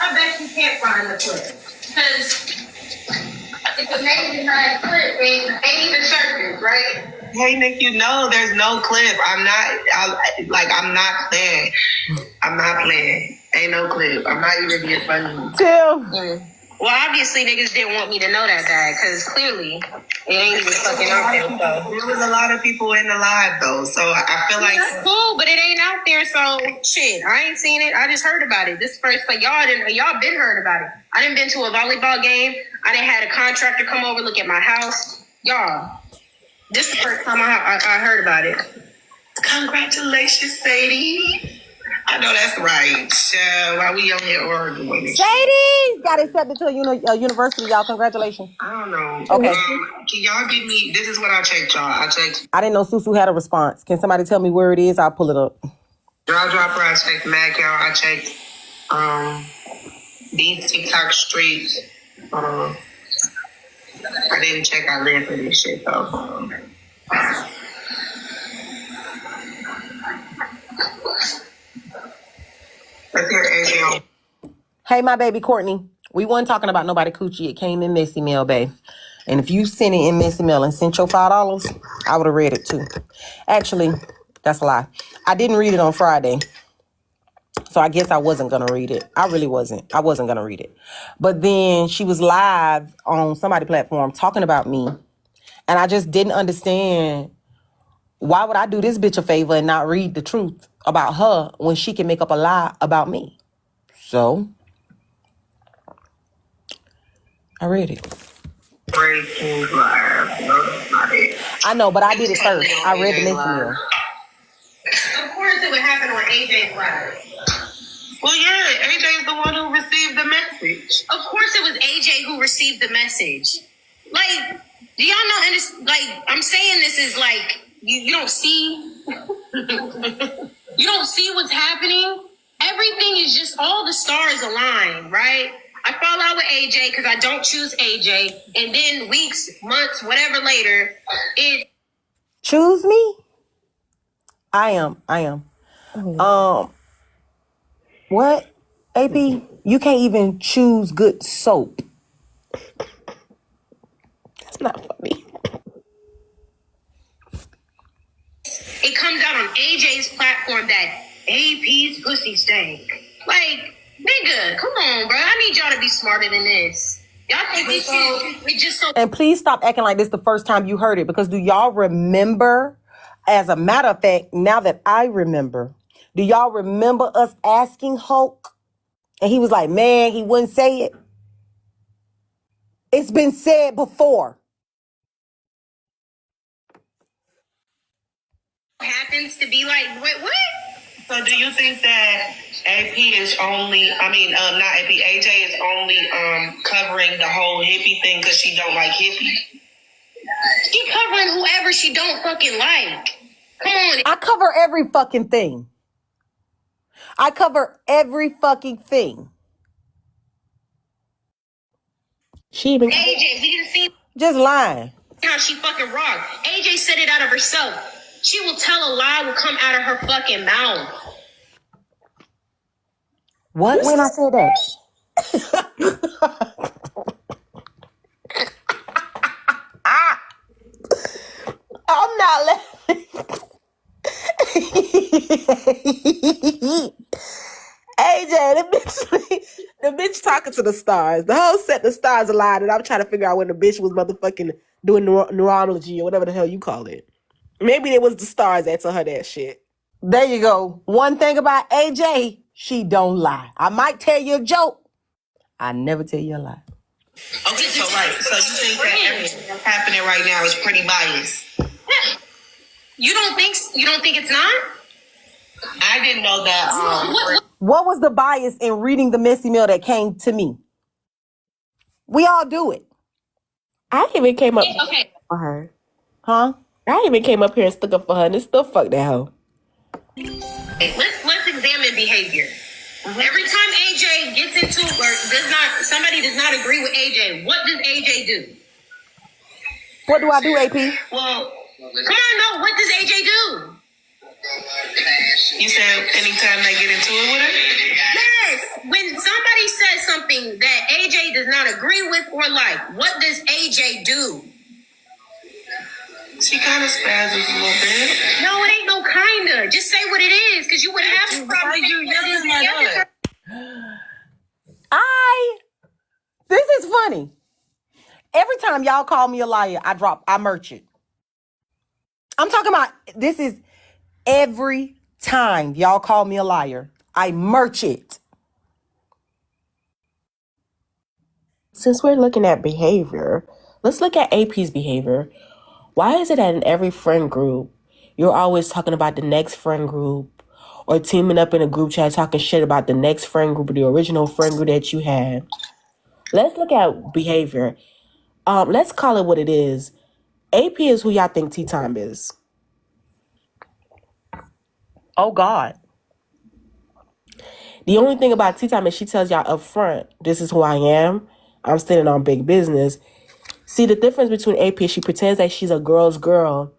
I bet you can't find the clip. Because it's amazing how that clip ain't even surface, right? Hey Nick, you know there's no clip. I'm not playing. I'm not playing. Ain't no clip. I'm not even being funny. Tim. Well, obviously niggas didn't want me to know that bad because clearly it ain't even fucking out there. So there was a lot of people in the live though, so I feel like that's cool, but it ain't out there. So shit, I ain't seen it. I just heard about it. This first, like y'all been heard about it. I didn't been to a volleyball game. I didn't had a contractor come over look at my house. Y'all, this is the first time I heard about it. Congratulations, Sadie. I know that's right. Why we on here arguing? Sadie got accepted to a university, y'all. Congratulations. I don't know. Okay. Can y'all give me, this is what I checked, y'all. I didn't know Susu had a response. Can somebody tell me where it is? I'll pull it up. Draw Dropper, I checked Mac, y'all. I checked these TikTok streets. I didn't check I live for this shit, though. Let's hear Adrian. Hey, my baby Courtney. We wasn't talking about nobody coochie. It came in messy mail, babe. And if you sent it in messy mail and sent your $5, I would have read it too. Actually, that's a lie. I didn't read it on Friday. So I guess I wasn't going to read it. I really wasn't. I wasn't going to read it. But then she was live on somebody's platform talking about me. And I just didn't understand, why would I do this bitch a favor and not read the truth about her when she can make up a lie about me? So I read it. Breaking live. I know, but I did it first. I read the messy mail. Of course course it would happen on AJ's live. Well, yeah, AJ's the one who received the message. Of course it was AJ who received the message. Like, do y'all not understand? Like, I'm saying this is like, you don't see, you don't see what's happening. Everything is just all the stars align, right? I fall out with AJ because I don't choose AJ. And then weeks, months, whatever later, it... Choose me? I am. What? AP, you can't even choose good soap. That's not funny. It comes out on AJ's platform that AP's pussy stank. Like, nigga, come on, bro. I need y'all to be smarter than this. Y'all think this shit is just so... And please stop acting like this the first time you heard it, because do y'all remember, as a matter of fact, now that I remember, do y'all remember us asking Hulk? And he was like, man, he wouldn't say it. It's been said before. Happens to be like, wait, what? So do you think that AP is only, not AP, AJ is only covering the whole hippie thing because she don't like hippie? She covering whoever she don't fucking like. Come on. I cover every fucking thing. I cover every fucking thing. She even... AJ, we didn't see Just lying. how she fucking rocked. AJ said it out of herself. She will tell a lie will come out of her fucking mouth. What? When I said that? I'm not laughing. AJ, the bitch talking to the stars. The whole set, the stars aligned, and I'm trying to figure out when the bitch was motherfucking doing neurology or whatever the hell you call it. Maybe it was the stars that told her that shit. There you go. One thing about AJ, she don't lie. I might tell you a joke. I never tell you a lie. Okay, so you think that everything that's happening right now is pretty biased? You don't think it's not? I didn't know that. What was the bias in reading the messy mail that came to me? We all do it. I even came up Okay. for her. Huh? I even came up here and stuck up for her, and still fuck that hoe. Let's examine behavior. Every time AJ gets into somebody does not agree with AJ, what does AJ do? What do I do, AP? Well, come on, no, what does AJ do? You said anytime they get into it with her? Yes. When somebody says something that AJ does not agree with or like, what does AJ do? She kind of spazzes a little bit. No, it ain't no kinda. Just say what it is, because you would have to probably This is funny. Every time y'all call me a liar, I merch it. I'm talking about, this is every time y'all call me a liar, I merch it. Since we're looking at behavior, let's look at AP's behavior. Why is it that in every friend group, you're always talking about the next friend group or teaming up in a group chat talking shit about the next friend group or the original friend group that you had? Let's look at behavior. Let's call it what it is. AP is who y'all think Tea Time is. Oh, God. The only thing about Tea Time is she tells y'all up front, this is who I am. I'm standing on big business. See, the difference between AP is she pretends that she's a girl's girl.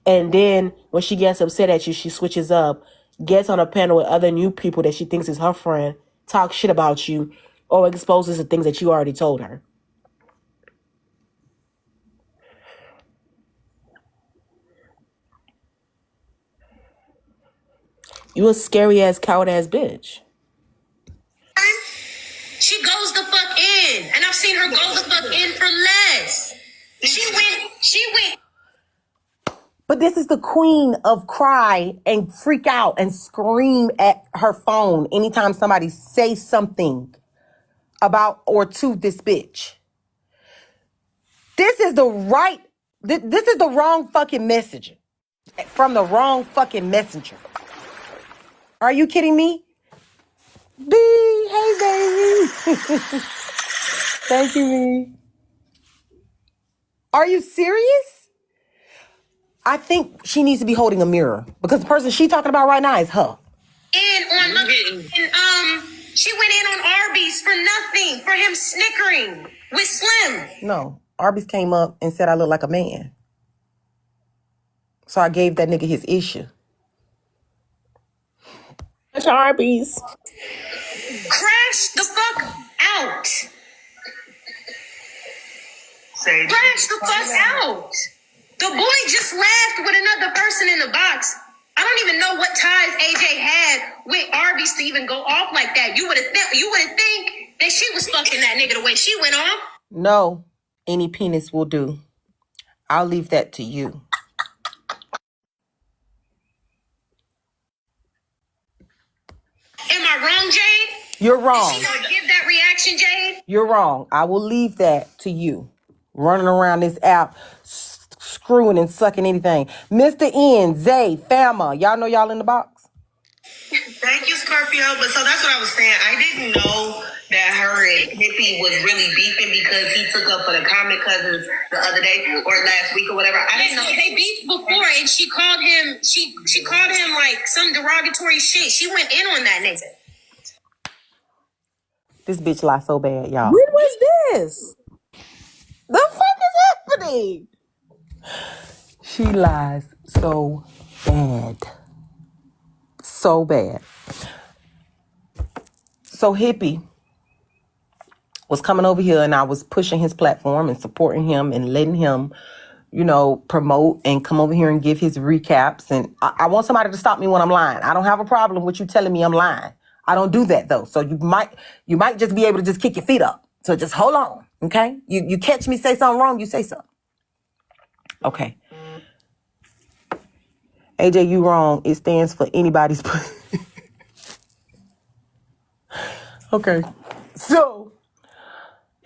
And then when she gets upset at you, she switches up, gets on a panel with other new people that she thinks is her friend, talks shit about you, or exposes the things that you already told her. You a scary ass, coward ass bitch. She goes the fuck in. And I've seen her go the fuck in for less. She went. But this is the queen of cry and freak out and scream at her phone anytime somebody says something about or to this bitch. This is the wrong fucking message from the wrong fucking messenger. Are you kidding me? B, hey baby. Thank you, B. Are you serious? I think she needs to be holding a mirror because the person she talking about right now is her. And she went in on Arby's for nothing, for him snickering with Slim. No, Arby's came up and said I look like a man. So I gave that nigga his issue. That's Arby's. Crash the fuck out. Crash the fuck out. The boy just laughed with another person in the box. I don't even know what ties AJ had with Arby's to even go off like that. You would think that she was fucking that nigga the way she went off. No, any penis will do. I'll leave that to you. Am I wrong, Jade? You're wrong. Is she gonna give that reaction, Jade? You're wrong. I will leave that to you. Running around this app, screwing and sucking anything. Mr. N, Zay, Fama, y'all know y'all in the box? Thank you, Scorpio. But so that's what I was saying. I didn't know that her and Hippie was really beefing because he took up for the Comic Cousins the other day or last week or whatever. I didn't know they beefed before, and she called him. She called him like some derogatory shit. She went in on that nigga. This bitch lie so bad, y'all. When was this? The fuck is happening? She lies so bad. So bad. So Hippie was coming over here and I was pushing his platform and supporting him and letting him, promote and come over here and give his recaps. And I want somebody to stop me when I'm lying. I don't have a problem with you telling me I'm lying. I don't do that though. So you might just be able to just kick your feet up. So just hold on, okay? You catch me say something wrong, you say something. Okay. AJ, you wrong. It stands for anybody's. Okay. So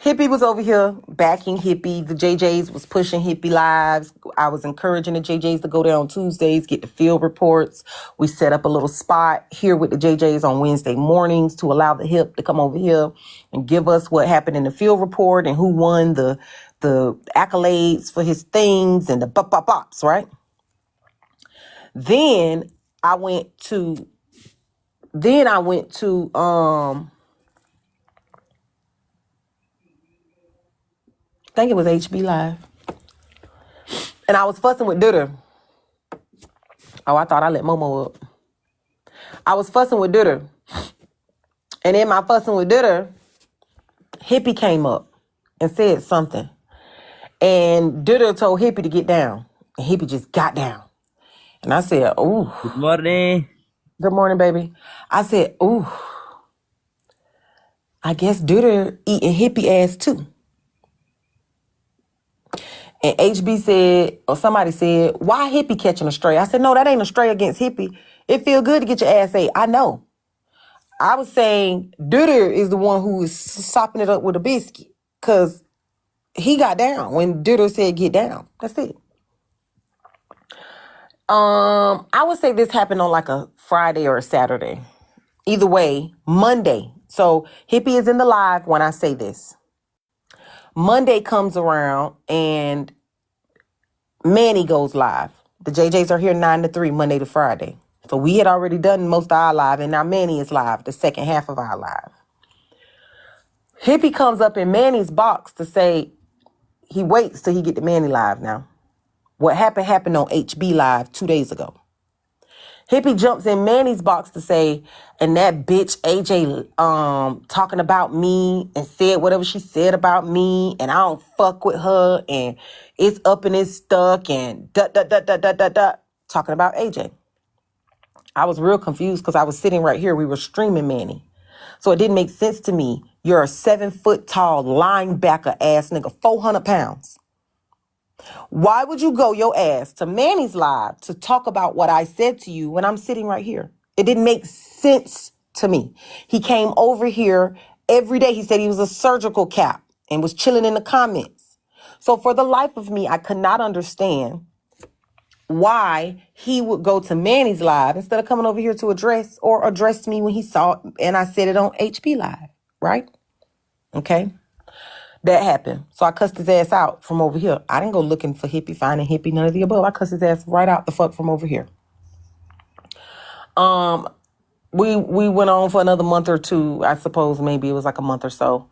Hippie was over here backing Hippie. The JJs was pushing Hippie lives. I was encouraging the JJs to go there on Tuesdays, get the field reports. We set up a little spot here with the JJs on Wednesday mornings to allow the Hip to come over here and give us what happened in the field report and who won the accolades for his things and the bops, right? Then I went to I think it was HB Live. And I was fussing with Dutter. Oh, I thought I let Momo up. I was fussing with Dutter. And in my fussing with Dutter, Hippie came up and said something. And Dutter told Hippie to get down. And Hippie just got down. And I said, ooh. Good morning. Good morning, baby. I said, ooh. I guess Dutter eating Hippie ass too. And HB said, or somebody said, why Hippie catching a stray? I said, no, that ain't a stray against Hippie. It feel good to get your ass ate. I know. I was saying Dutter is the one who is sopping it up with a biscuit. Because he got down when Dutter said get down. That's it. I would say this happened on like a Friday or a Saturday. Either way, Monday. So Hippie is in the live when I say this. Monday comes around and Manny goes live. The JJs are here 9 to 3, Monday to Friday. So we had already done most of our live and now Manny is live, the second half of our live. Hippie comes up in Manny's box to say he waits till he get to Manny live now. What happened on HB Live 2 days ago. Hippie jumps in Manny's box to say, and that bitch AJ talking about me and said whatever she said about me and I don't fuck with her and it's up and it's stuck and talking about AJ. I was real confused because I was sitting right here. We were streaming Manny. So it didn't make sense to me. You're a 7-foot tall linebacker ass nigga, 400 pounds. Why would you go your ass to Manny's live to talk about what I said to you when I'm sitting right here? It didn't make sense to me. He came over here every day. He said he was a surgical cap and was chilling in the comments. So for the life of me, I could not understand why he would go to Manny's live instead of coming over here to address me when he saw it, and I said it on HP Live, right? Okay. That happened. So I cussed his ass out from over here. I didn't go looking for Hippie, finding Hippie, none of the above. I cussed his ass right out the fuck from over here. We went on for another month or two. I suppose maybe it was like a month or so.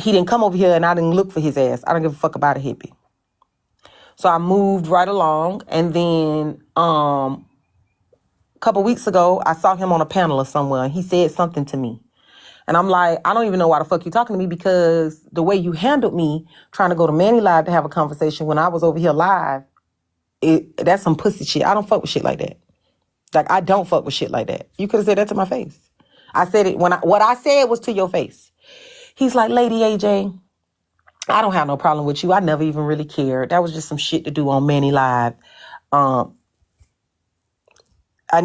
He didn't come over here and I didn't look for his ass. I don't give a fuck about a Hippie. So I moved right along, and then a couple weeks ago I saw him on a panel or somewhere, and he said something to me. And I'm like, I don't even know why the fuck you talking to me, because the way you handled me trying to go to Manny Live to have a conversation when I was over here live, that's some pussy shit. I don't fuck with shit like that. Like, I don't fuck with shit like that. You could have said that to my face. I said it what I said was to your face. He's like, Lady AJ, I don't have no problem with you. I never even really cared. That was just some shit to do on Manny Live.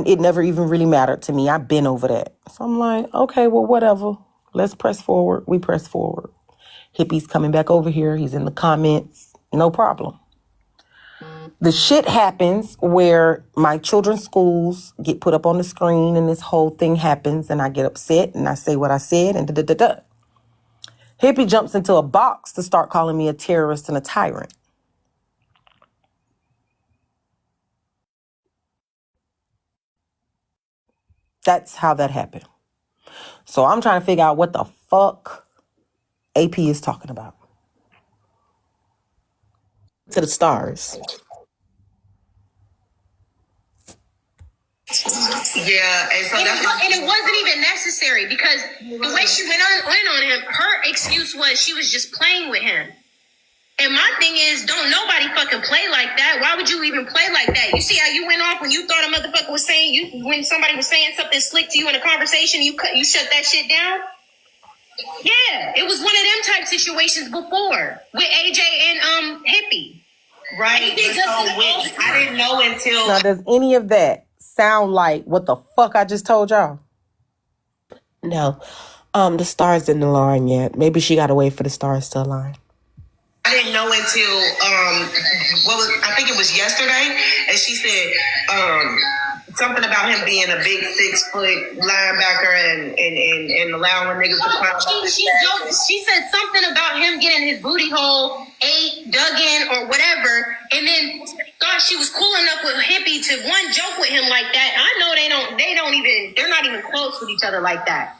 It never even really mattered to me. I've been over that. So I'm like, okay, well, whatever. Let's press forward. We press forward. Hippie's coming back over here. He's in the comments. No problem. The shit happens where my children's schools get put up on the screen and this whole thing happens, and I get upset and I say what I said and da-da-da-da. Hippie jumps into a box to start calling me a terrorist and a tyrant. That's how that happened. So I'm trying to figure out what the fuck AP is talking about. To the stars. Yeah, and it wasn't even necessary, because the way she went on him, her excuse was she was just playing with him. And my thing is, don't nobody fucking play like that. Why would you even play like that? You see how you went off when you thought a motherfucker was saying when somebody was saying something slick to you in a conversation, you shut that shit down? Yeah, it was one of them type situations before with AJ and Hippie. Right. I didn't know until Now, does any of that sound like what the fuck I just told y'all? No. The stars didn't align yet. Maybe she gotta wait for the stars to align. I didn't know until I think it was yesterday, and she said something about him being a big 6 foot linebacker and allowing niggas to climb. She said something about him getting his booty hole dug in or whatever, and then thought she was cool enough with Hippie to joke with him like that. I know they're not even close with each other like that.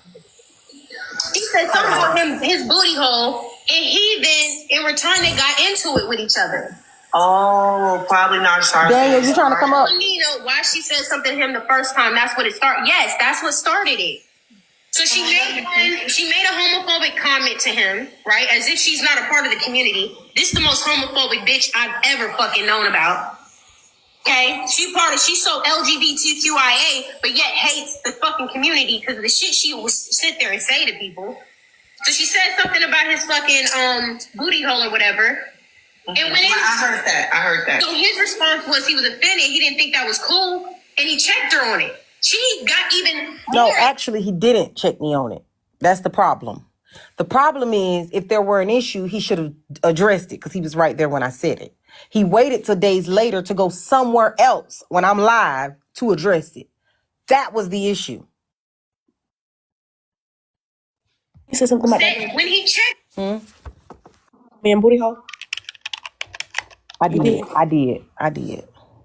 She said something about his booty hole, and he then, in return, they got into it with each other. Oh, probably not. Daniel, you trying to come up? You know why she said something to him the first time? That's what it started. Yes, that's what started it. So she made a homophobic comment to him, right? As if she's not a part of the community. This is the most homophobic bitch I've ever fucking known about. Okay, she's so LGBTQIA, but yet hates the fucking community because of the shit she will sit there and say to people. So she said something about his fucking booty hole or whatever. Okay. And when I heard that. So his response was he was offended. He didn't think that was cool, and he checked her on it. She got even. No, actually, he didn't check me on it. That's the problem. The problem is, if there were an issue, he should have addressed it because he was right there when I said it. He waited till days later to go somewhere else when I'm live to address it. That was the issue. You said something about that? When he checked. Man, booty hole? I did.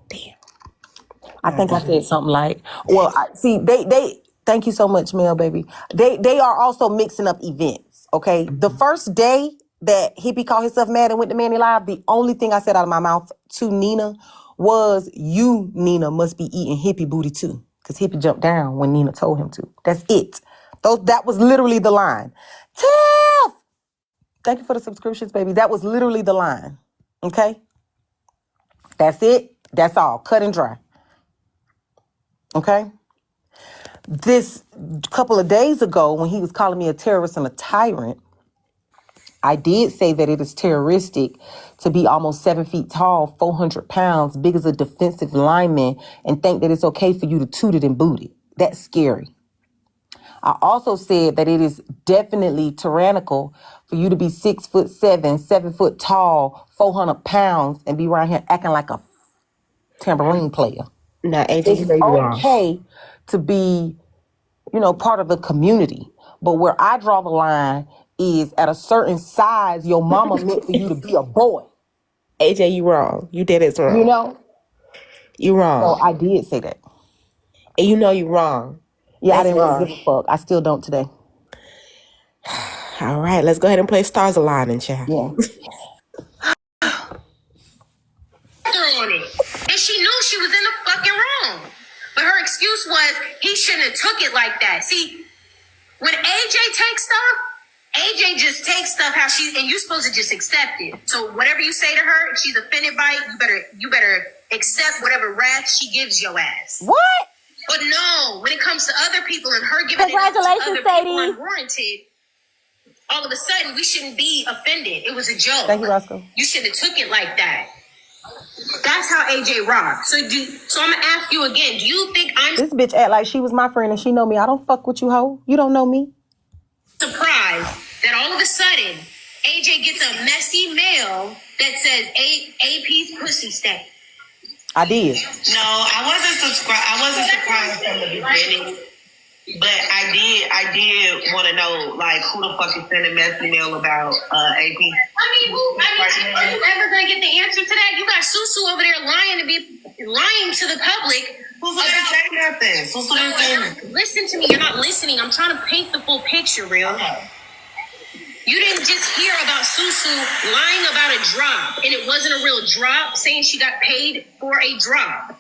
Damn. I think I said something like, well, they thank you so much, Mel, baby. They are also mixing up events, okay? The first day that Hippie called himself mad and went to Manny Live, the only thing I said out of my mouth to Nina was, you, Nina, must be eating Hippie booty too. Because Hippie jumped down when Nina told him to. That's it. That was literally the line. Tiff! Thank you for the subscriptions, baby. That was literally the line, okay? That's it. That's all. Cut and dry. Okay? This couple of days ago, when he was calling me a terrorist and a tyrant, I did say that it is terroristic to be almost 7 feet tall, 400 pounds, big as a defensive lineman, and think that it's okay for you to toot it and boot it. That's scary. I also said that it is definitely tyrannical for you to be 6'7", 7 foot tall, 400 pounds, and be around here acting like a tambourine player. Now, AJ, It's you know you're wrong. okay to be, part of the community. But where I draw the line is at a certain size, your mama meant for you to be a boy. AJ, you wrong. You did it wrong. You wrong. So I did say that. And you know you're wrong. Yeah, That's I didn't wrong. really give a fuck. I still don't today. All right, let's go ahead and play Stars Aligning, child. Yeah. On it. And she knew she was in the fucking wrong. But her excuse was he shouldn't have took it like that. See, when AJ takes stuff, AJ just takes stuff how she, and you're supposed to just accept it. So whatever you say to her, if she's offended by it, you better accept whatever wrath she gives your ass. What? But no, when it comes to other people and her giving it up to other people unwarranted, all of a sudden we shouldn't be offended. It was a joke. Thank you, Roscoe. You shouldn't have took it like that. That's how AJ rocked. So I'm gonna ask you again. Do you think I'm This bitch act like she was my friend and she know me. I don't fuck with you, hoe. You don't know me. surprised that all of a sudden AJ gets a messy mail that says AP's pussy stank? I did. No, I wasn't surprised from the beginning. But I did want to know, like, who the fuck is sending messy mail about AP? Are you ever gonna get the answer to that? You got Susu over there lying to the public. Who's gonna say nothing? Susu didn't say nothing. Listen to me. You're not listening. I'm trying to paint the full picture, real. You didn't just hear about Susu lying about a drop, and it wasn't a real drop, saying she got paid for a drop.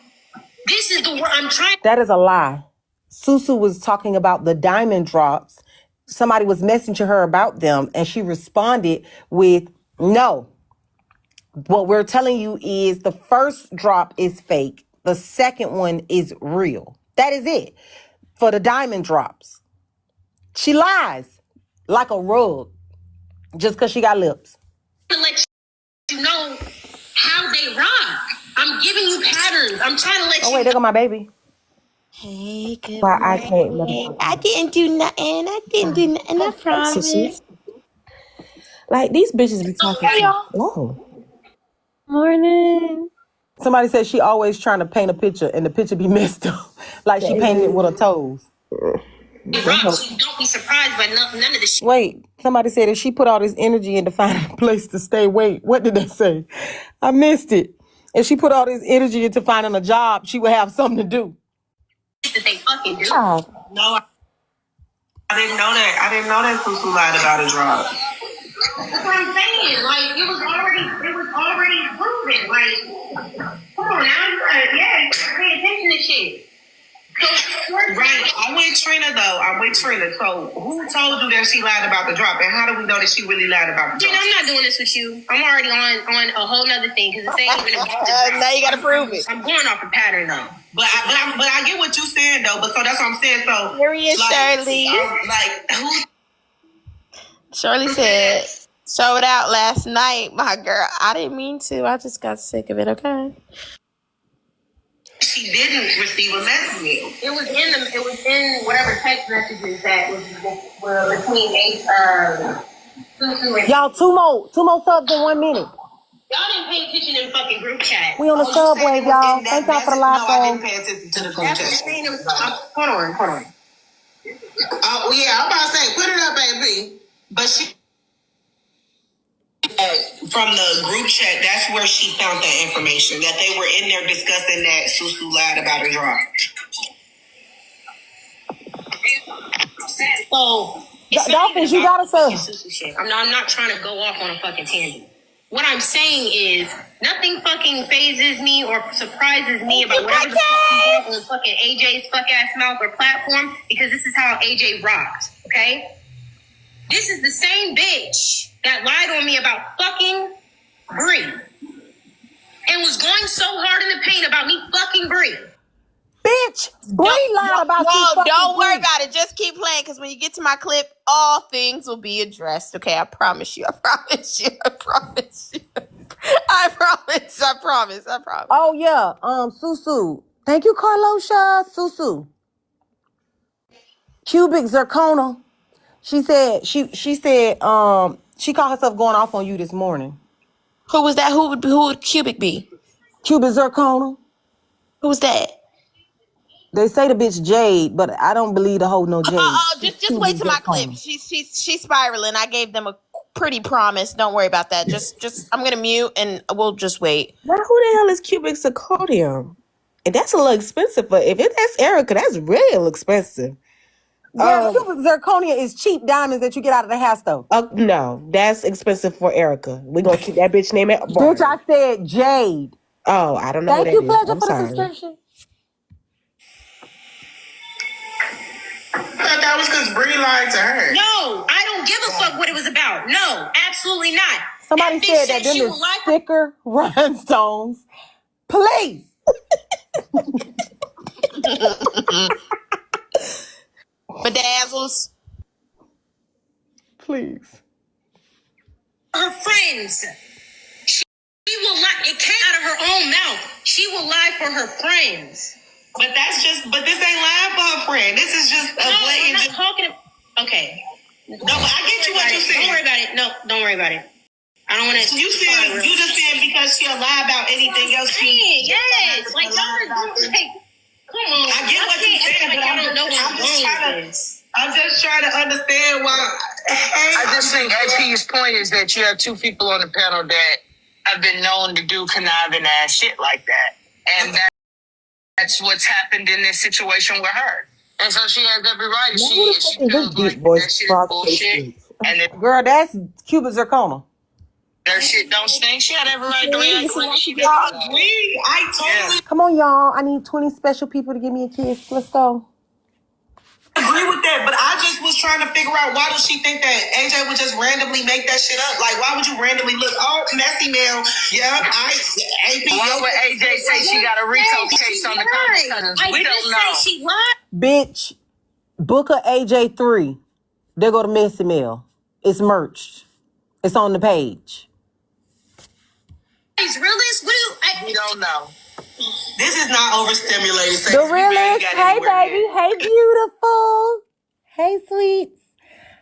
This is the word I'm trying. That is a lie. Susu was talking about the diamond drops. Somebody was messaging her about them, and she responded with, no. What we're telling you is the first drop is fake. The second one is real. That is it. For the diamond drops. She lies like a rug just because she got lips. To let you know how they rock. I'm giving you patterns. I'm trying to let you. Oh, wait, there go my baby. Hey, good But I morning. can't. I didn't do nothing. I promise. Like, these bitches be talking. Whoa. Morning. Somebody said she always trying to paint a picture and the picture be messed up. Like she painted it with her toes. rock, so you don't be surprised by none of the shit. Wait, somebody said if she put all this energy into finding a place to stay, wait, what did they say? I missed it. If she put all this energy into finding a job, she would have something to do. That they fucking do. Oh, No, I didn't know that. I didn't know that Susu lied about a drop. That's what I'm saying. Like it was already proven. Like, come on now, you gotta pay attention to shit. So, Right. I'm with Trina. So who told you that she lied about the drop? And how do we know that she really lied about the Jen, drop? I'm not doing this with you. I'm already on a whole nother thing because it's ain't even about the drop. Now you gotta prove it. I'm going off a pattern though. But I get what you're saying though. But so that's what I'm saying. So Period, Shirley. who? Shirley said, showed out last night, my girl. I didn't mean to. I just got sick of it, okay? She didn't receive a message. It was in whatever text messages that were between Susu and Y'all, two more subs in 1 minute. y'all didn't pay attention in fucking group chat. We on the subway, y'all. Thank y'all for the live No, I phone. didn't pay attention to the group That's what I'm chat. saying. Hold on. Oh yeah, I'm about to say, put it up, baby. But she from the group chat, that's where she found that information that they were in there discussing that Susu lied about a drop. So Dolphins, you got a sub. Susu shit. I'm not trying to go off on a fucking tangent. What I'm saying is nothing fucking phases me or surprises me about whatever the fuck on fucking AJ's fuck ass mouth or platform because this is how AJ rocks. Okay, this is the same bitch that lied on me about fucking Bree and was going so hard in the paint about me fucking Bree. Bitch, Bree lied about you Whoa, fucking don't worry Bree. about it. Just keep playing because when you get to my clip, all things will be addressed. Okay, I promise you. I promise you. I promise you. I promise. Oh yeah, Susu. Thank you, Carlosha. Susu. Cubic zircona. She said she called herself going off on you this morning. Who was that? Who would Cubic be? Cubic zircona. Who's that? They say the bitch Jade, but I don't believe the whole no Jade. Just wait till my clip. She's spiraling. I gave them a pretty promise. Don't worry about that. Just I'm gonna mute and we'll just wait. Now, who the hell is cubic zirconium? And that's a little expensive. But if that's Erica, that's real expensive. Yeah, cubic zirconia is cheap diamonds that you get out of the house, though. No, that's expensive for Erica. We're gonna keep that bitch name at Bitch, I said Jade. Oh, I don't know Thank who you, that is. Pleasure, I'm for the sorry. subscription. I thought that was because Bree lied to her. No, I don't give a fuck what it was about. No, absolutely not. Somebody That bitch said that them she is would lie for- thicker rhinestones. Please. Bedazzles. Please. her friends. She will lie. It came out of her own mouth. She will lie for her friends. But this ain't lying for her friend. This is just a blatant. I'm not talking. Okay. No, but I get you what you're saying. Don't worry about it. No, don't worry about it. I don't want to. You just saying because she'll lie about anything else. Yes. Like, y'all are doing, like, come on. I get what you're saying, but I don't know what's wrong with this. I'm just trying to understand why. I just think AP's point is that you have two people on the panel that have been known to do conniving ass shit like that. And that's what's happened in this situation with her. And so she has every right if she feels like that shit is bullshit. And if Girl, that's cubic zirconia. their shit don't stink, she had every right to react the way she did. I totally Come on, y'all. I need 20 special people to give me a kiss. Let's go. agree with that, but I just was trying to figure out why does she think that AJ would just randomly make that shit up? Like, why would you randomly look? Oh, messy mail. Yeah, AP. Why would AJ say she got a RICO case on the cover? We don't know. She lied. Bitch, BookofAjai 3. There go to Messy Mail. It's merged. It's on the page. Is realist? We don't know. This is not overstimulated. The realest. Hey, baby. Hey, beautiful. Hey, sweets.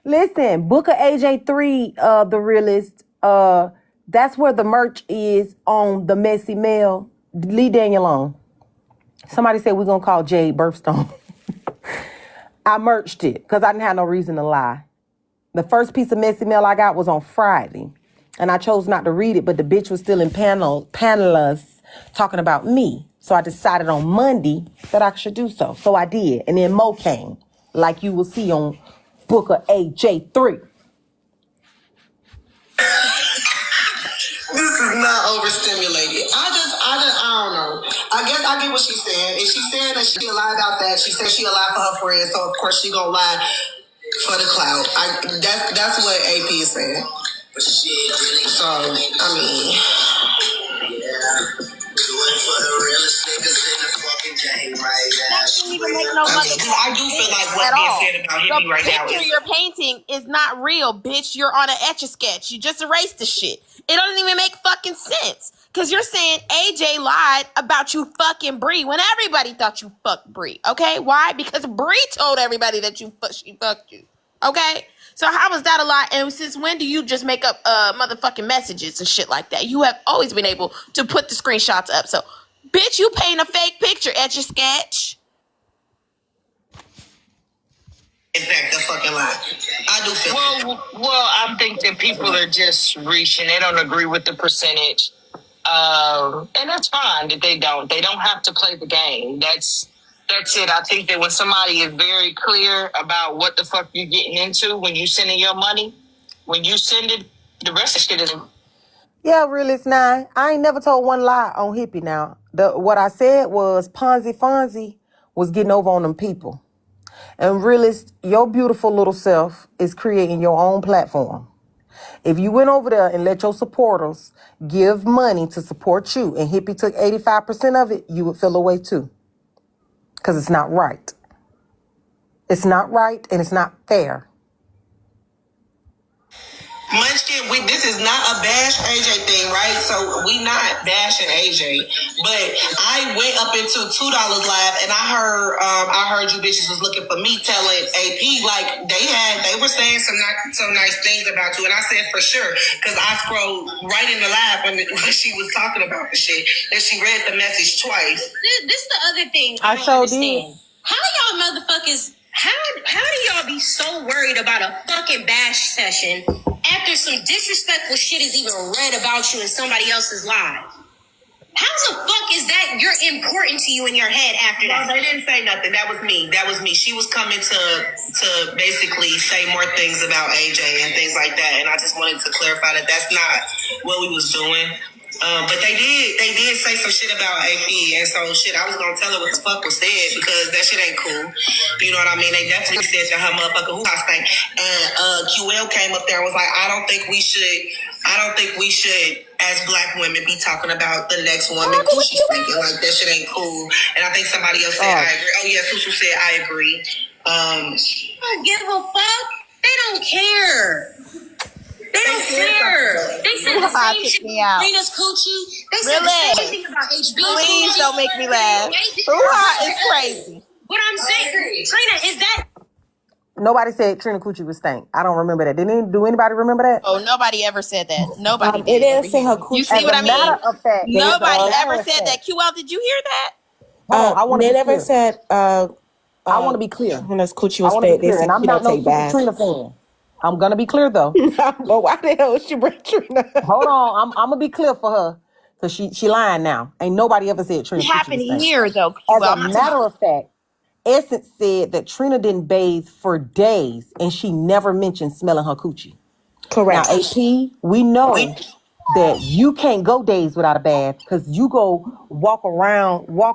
Listen, BookofAjai 3, the realest, that's where the merch is on the Messy Mail. Leave Daniel alone. Somebody said we're going to call Jade Birthstone. I merched it because I didn't have no reason to lie. The first piece of Messy Mail I got was on Friday. And I chose not to read it, but the bitch was still in panelists talking about me. So I decided on Monday that I should do so. So I did. And then Mo came, like you will see on BookofAjai 3. This is not overstimulated. I don't know. I guess I get what she's saying. If she's saying that she'll lie about that, she said she'll lie for her friends, so of course she gonna lie for the clout. That's what AP is saying. So, I mean... I do feel like what's being said about Hippie right now is... The picture you're painting is not real, bitch. You're on an Etch-a-Sketch. You just erased the shit. It doesn't even make fucking sense. Because you're saying AJ lied about you fucking Bree when everybody thought you fucked Bree. Okay? Why? Because Bree told everybody that she fucked you. Okay? So how was that a lie? And since when do you just make up motherfucking messages and shit like that? You have always been able to put the screenshots up. So, bitch, you paint a fake picture at your sketch. In fact, the fucking lie. I do feel well, I think that people are just reaching. They don't agree with the percentage. And that's fine that they don't. They don't have to play the game. That's it. I think that when somebody is very clear about what the fuck you're getting into when you sending your money, when you send it, the rest of the shit is... Yeah, realist 9. I ain't never told one lie on Hippie now. What I said was Fonzie was getting over on them people. And realist, your beautiful little self is creating your own platform. If you went over there and let your supporters give money to support you and Hippie took 85% of it, you would feel away too. Because it's not right. It's not right and it's not fair. Munchkin, this is not a bash AJ thing, right? So we not bashing AJ, but I went up into $2 live and I heard you bitches was looking for me telling AP like they were saying some nice things about you, and I said for sure because I scrolled right in the live when she was talking about the shit and she read the message twice. This is the other thing I I don't sure understand. How y'all motherfuckers? How do y'all be so worried about a fucking bash session after some disrespectful shit is even read about you in somebody else's live? How the fuck is that you're important to you in your head after that? No, they didn't say nothing. That was me. She was coming to basically say more things about AJ and things like that. And I just wanted to clarify that that's not what we was doing. But they did say some shit about AP, and so shit, I was gonna tell her what the fuck was said because that shit ain't cool. You know what I mean? They definitely said that her motherfucker who I think. And QL came up there and was like, I don't think we should, as black women, be talking about the next woman Coochie thinking like that shit ain't cool. And I think somebody else said I agree. Oh yeah, Susu said I agree. They don't give a fuck. They don't care. They don't care. They said the same shit about Trina's Coochie. They said the same thing about HB. Please don't make me laugh. Hoo-ha is crazy. What I'm saying, Trina, is that... Nobody said Trina Coochie was stank. I don't remember that. Do anybody remember that? Oh, nobody ever said that. Nobody It didn't say her You coochie. see what I mean? Matter of fact, Nobody ever said that. QL, did you hear that? I want to They be never clear. said. I want to be clear. Trina's coochie I was want to stank. be They clear, said and I'm she not don't no take super baths. Trina fan. I'm gonna be clear though. But why the hell she bring Trina? Hold on, I'm gonna be clear for her because she lying now. Ain't nobody ever said Trina It Coochie happened was stank. here, though. As a matter of fact, Essence said that Trina didn't bathe for days, and she never mentioned smelling her coochie. Correct. Now, AP, we know that you can't go days without a bath because you go walk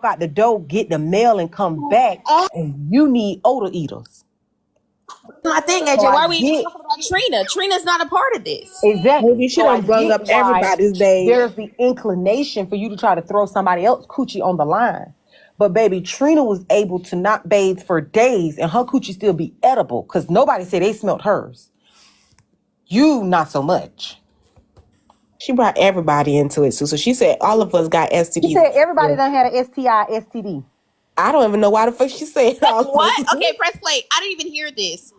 out the door, get the mail, and come back, and you need odor eaters. My thing, AJ, why are we even talking about Trina? Trina's not a part of this. Exactly. Maybe she So I done brung get up why everybody's day. there's the inclination for you to try to throw somebody else coochie on the line. But baby, Trina was able to not bathe for days and her coochie still be edible because nobody said they smelled hers. You, not so much. She brought everybody into it, Susan. She said all of us got STDs. She said everybody done had an STI, STD. I don't even know why the fuck she said all of What? us. Okay, press play. I didn't even hear this.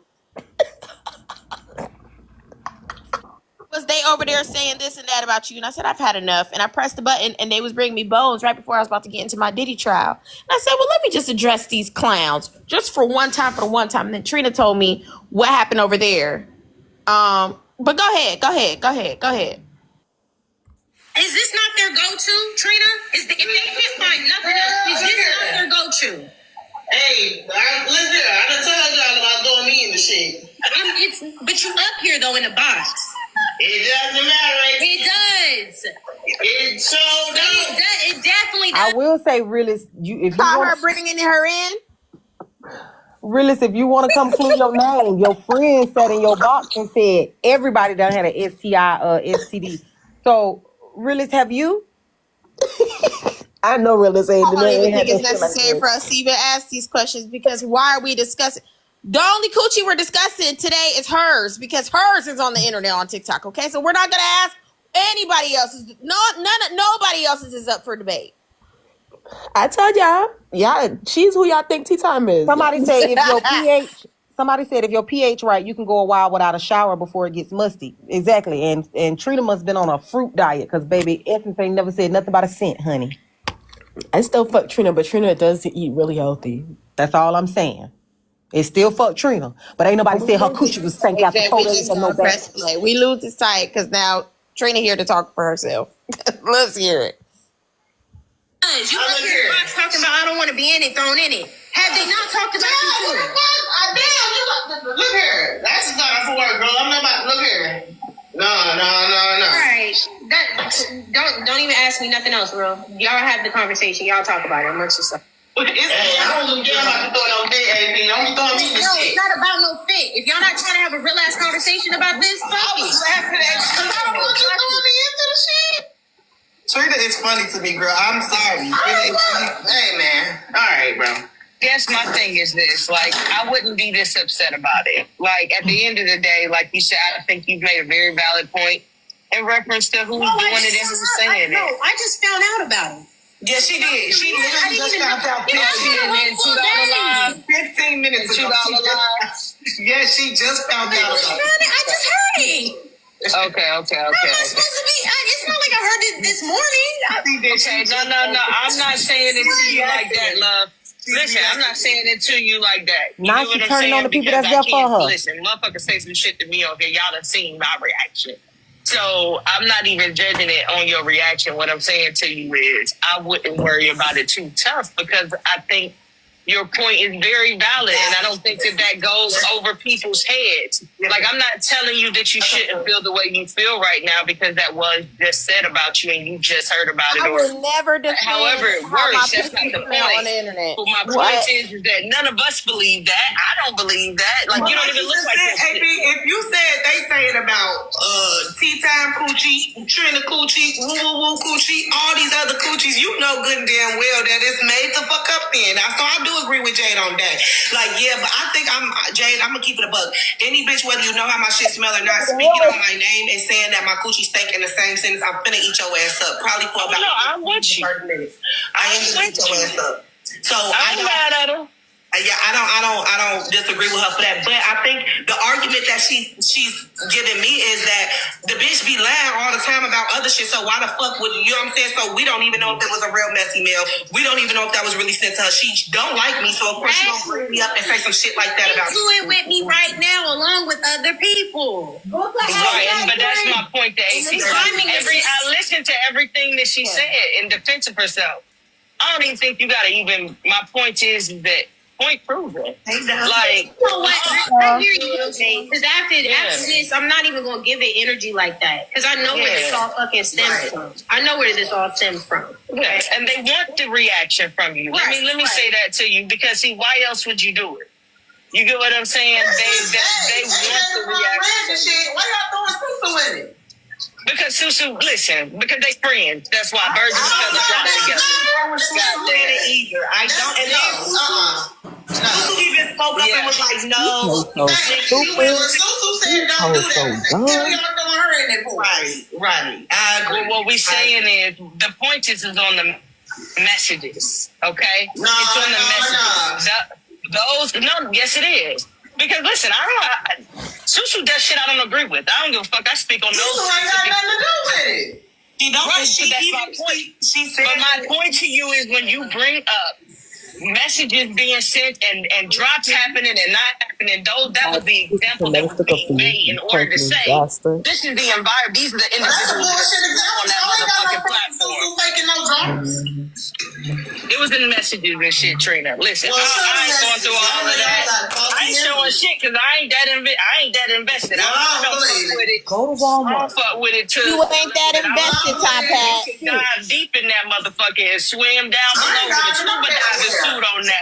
Was they over there saying this and that about you? And I said, I've had enough. And I pressed the button and they was bringing me bones right before I was about to get into my Diddy trial. And I said, well, let me just address these clowns just for the one time. And then Trina told me what happened over there. But go ahead. Is this not their go-to, Trina? If they can't find nothing else, is this not their go-to? Hey, listen, I done told y'all about throwing me in the shit. But you up here though in the box. It doesn't matter. It does. It so does. It definitely does. I will say, realist, if you Call want her bringing her in. realist, if you want to come clear your name, your friend sat in your box and said everybody done had an STI or STD. So, realist, have you? I know realist ain't. I don't even think it's necessary for us to even ask these questions because why are we discussing? The only coochie we're discussing today is hers because hers is on the internet on TikTok. Okay, so we're not gonna ask anybody else's. Nobody else's is up for debate. I told y'all, she's who y'all think tea time is. Somebody said if your pH right, you can go a while without a shower before it gets musty. Exactly, and Trina must have been on a fruit diet because baby, Essence ain't never said nothing about a scent, honey. I still fuck Trina, but Trina does eat really healthy. That's all I'm saying. It still fuck Trina, but ain't nobody said her coochie was stank out the We cold. just gonna press play. We lose his sight because now Trina here to talk for herself. Let's hear it. You up here talking about I don't want to be in it, thrown in it. Have they not talked about you too? Damn, look here. That's not for work, girl. I'm not about. Look here. No. All right, don't even ask me nothing else, bro. Y'all have the conversation. Y'all talk about it amongst yourself. I don't care about to throw no fit, AP. Don't be throwing me in the shit. It's not about no fit. If y'all not trying to have a real ass conversation about this, fuck it. Trina is funny to me, girl. I'm sorry. Hey, man. All right, bro. guess my thing is this. Like, I wouldn't be this upset about it. Like, at the end of the day, like you said, I think you've made a very valid point in reference to who's doing it and who's saying it. No, I just found out about it. Yeah, she did. She literally just found out 15 minutes, $2 live. 15 minutes $2 live. Yeah, she just found out about it. I just heard it. Okay. How am I supposed to be? It's not like I heard it this morning. Okay, no. I'm not saying it to you like that, love. Listen, I'm not saying it to you like that. You Now know she what I'm turning saying? on the people Because that's there for her. Listen, motherfuckers say some shit to me over here. Y'all done seen my reaction. So I'm not even judging it on your reaction. What I'm saying to you is I wouldn't worry about it too tough because I think your point is very valid, and I don't think that goes over people's heads. Like, I'm not telling you that you shouldn't feel the way you feel right now because that was just said about you and you just heard about it. I would never defend however it how my works. That's not pussy the smell point. on the internet. But my point is that none of us believe that. I don't believe that. Like, you don't even look like this. AB, if you said they say it about Tea Time Coochie, Trina Coochie, Woo Woo Woo Coochie, all these other coochies, you know good and damn well that it's made the fuck up then. So I do agree with Jade on that. Like, yeah, but I think Jade, I'm gonna keep it a buck. Any bitch, whether you know how my shit smell or not, speaking on my name and saying that my coochie stink in the same sentence, I'm finna eat your ass up. Probably for about I'm with you. 30 minutes. I am gonna eat your ass up. So I'm mad at her. Yeah, I don't disagree with her for that. But I think the argument that she's giving me is that the bitch be lying all the time about other shit. So why the fuck would you know what I'm saying? So we don't even know if it was a real messy mail. We don't even know if that was really sent to her. She don't like me, so of course she don't bring me up and say some shit like that about me. Do it with me right now, along with other people. Right, but that's my point to AC. I listened to everything that she said in defense of herself. I don't even think you gotta even. My point is that point proven. Like, you know what? I hear you, okay? Because after this, I'm not even gonna give it energy like that. Because I know where this all fucking stems from. I know where this all stems from. Yeah, and they want the reaction from you. Let me say that to you because see, why else would you do it? You get what I'm saying? They want the reaction. Why y'all throwing Susu in it? Because Susu, listen, because they friends. That's why birds and feathers fly together. I don't know. Susu even spoke up and was like, no. Susu said don't do that. Y'all throwing her in it. Right. I agree. What we saying is the point is on the messages, okay? No, it's on the messages. Yes it is. Because listen, Susu does shit I don't agree with. I don't give a fuck. I speak on those. Susu ain't got nothing to do with it. She don't. Right, that's my point. But my point to you is when you bring up messages being sent and drops happening and not happening, that was the example that was being made in order to say this is the environment. These are the individuals on that motherfucking platform. It was in the messages and shit, Trina. Listen, I ain't going through all of that. I ain't showing shit because I ain't that invested. I don't fuck with it. Go to Walmart. I don't fuck with it too. You ain't that invested, Top Hat. Dive deep in that motherfucker and swim down below with a scuba diving suit on now.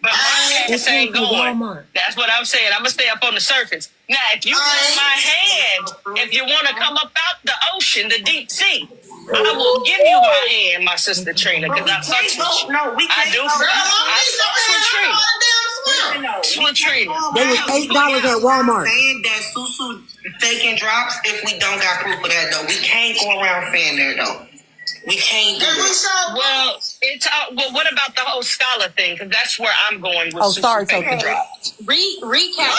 But my ass ain't going. That's what I'm saying. I'm gonna stay up on the surface. Now, if you want my hand, if you want to come up out the ocean, the deep sea, I will give you my hand, my sister Trina, because I fuck with you. No, we can't. I do. I fuck with Trina. They was $8 at Walmart. Saying that Susu faking drops if we don't got proof of that though. We can't go around saying that though. We can't do it. Well, well, what about the whole scholar thing? Because that's where I'm going with. Oh, sorry, faking Token. drops. Recap.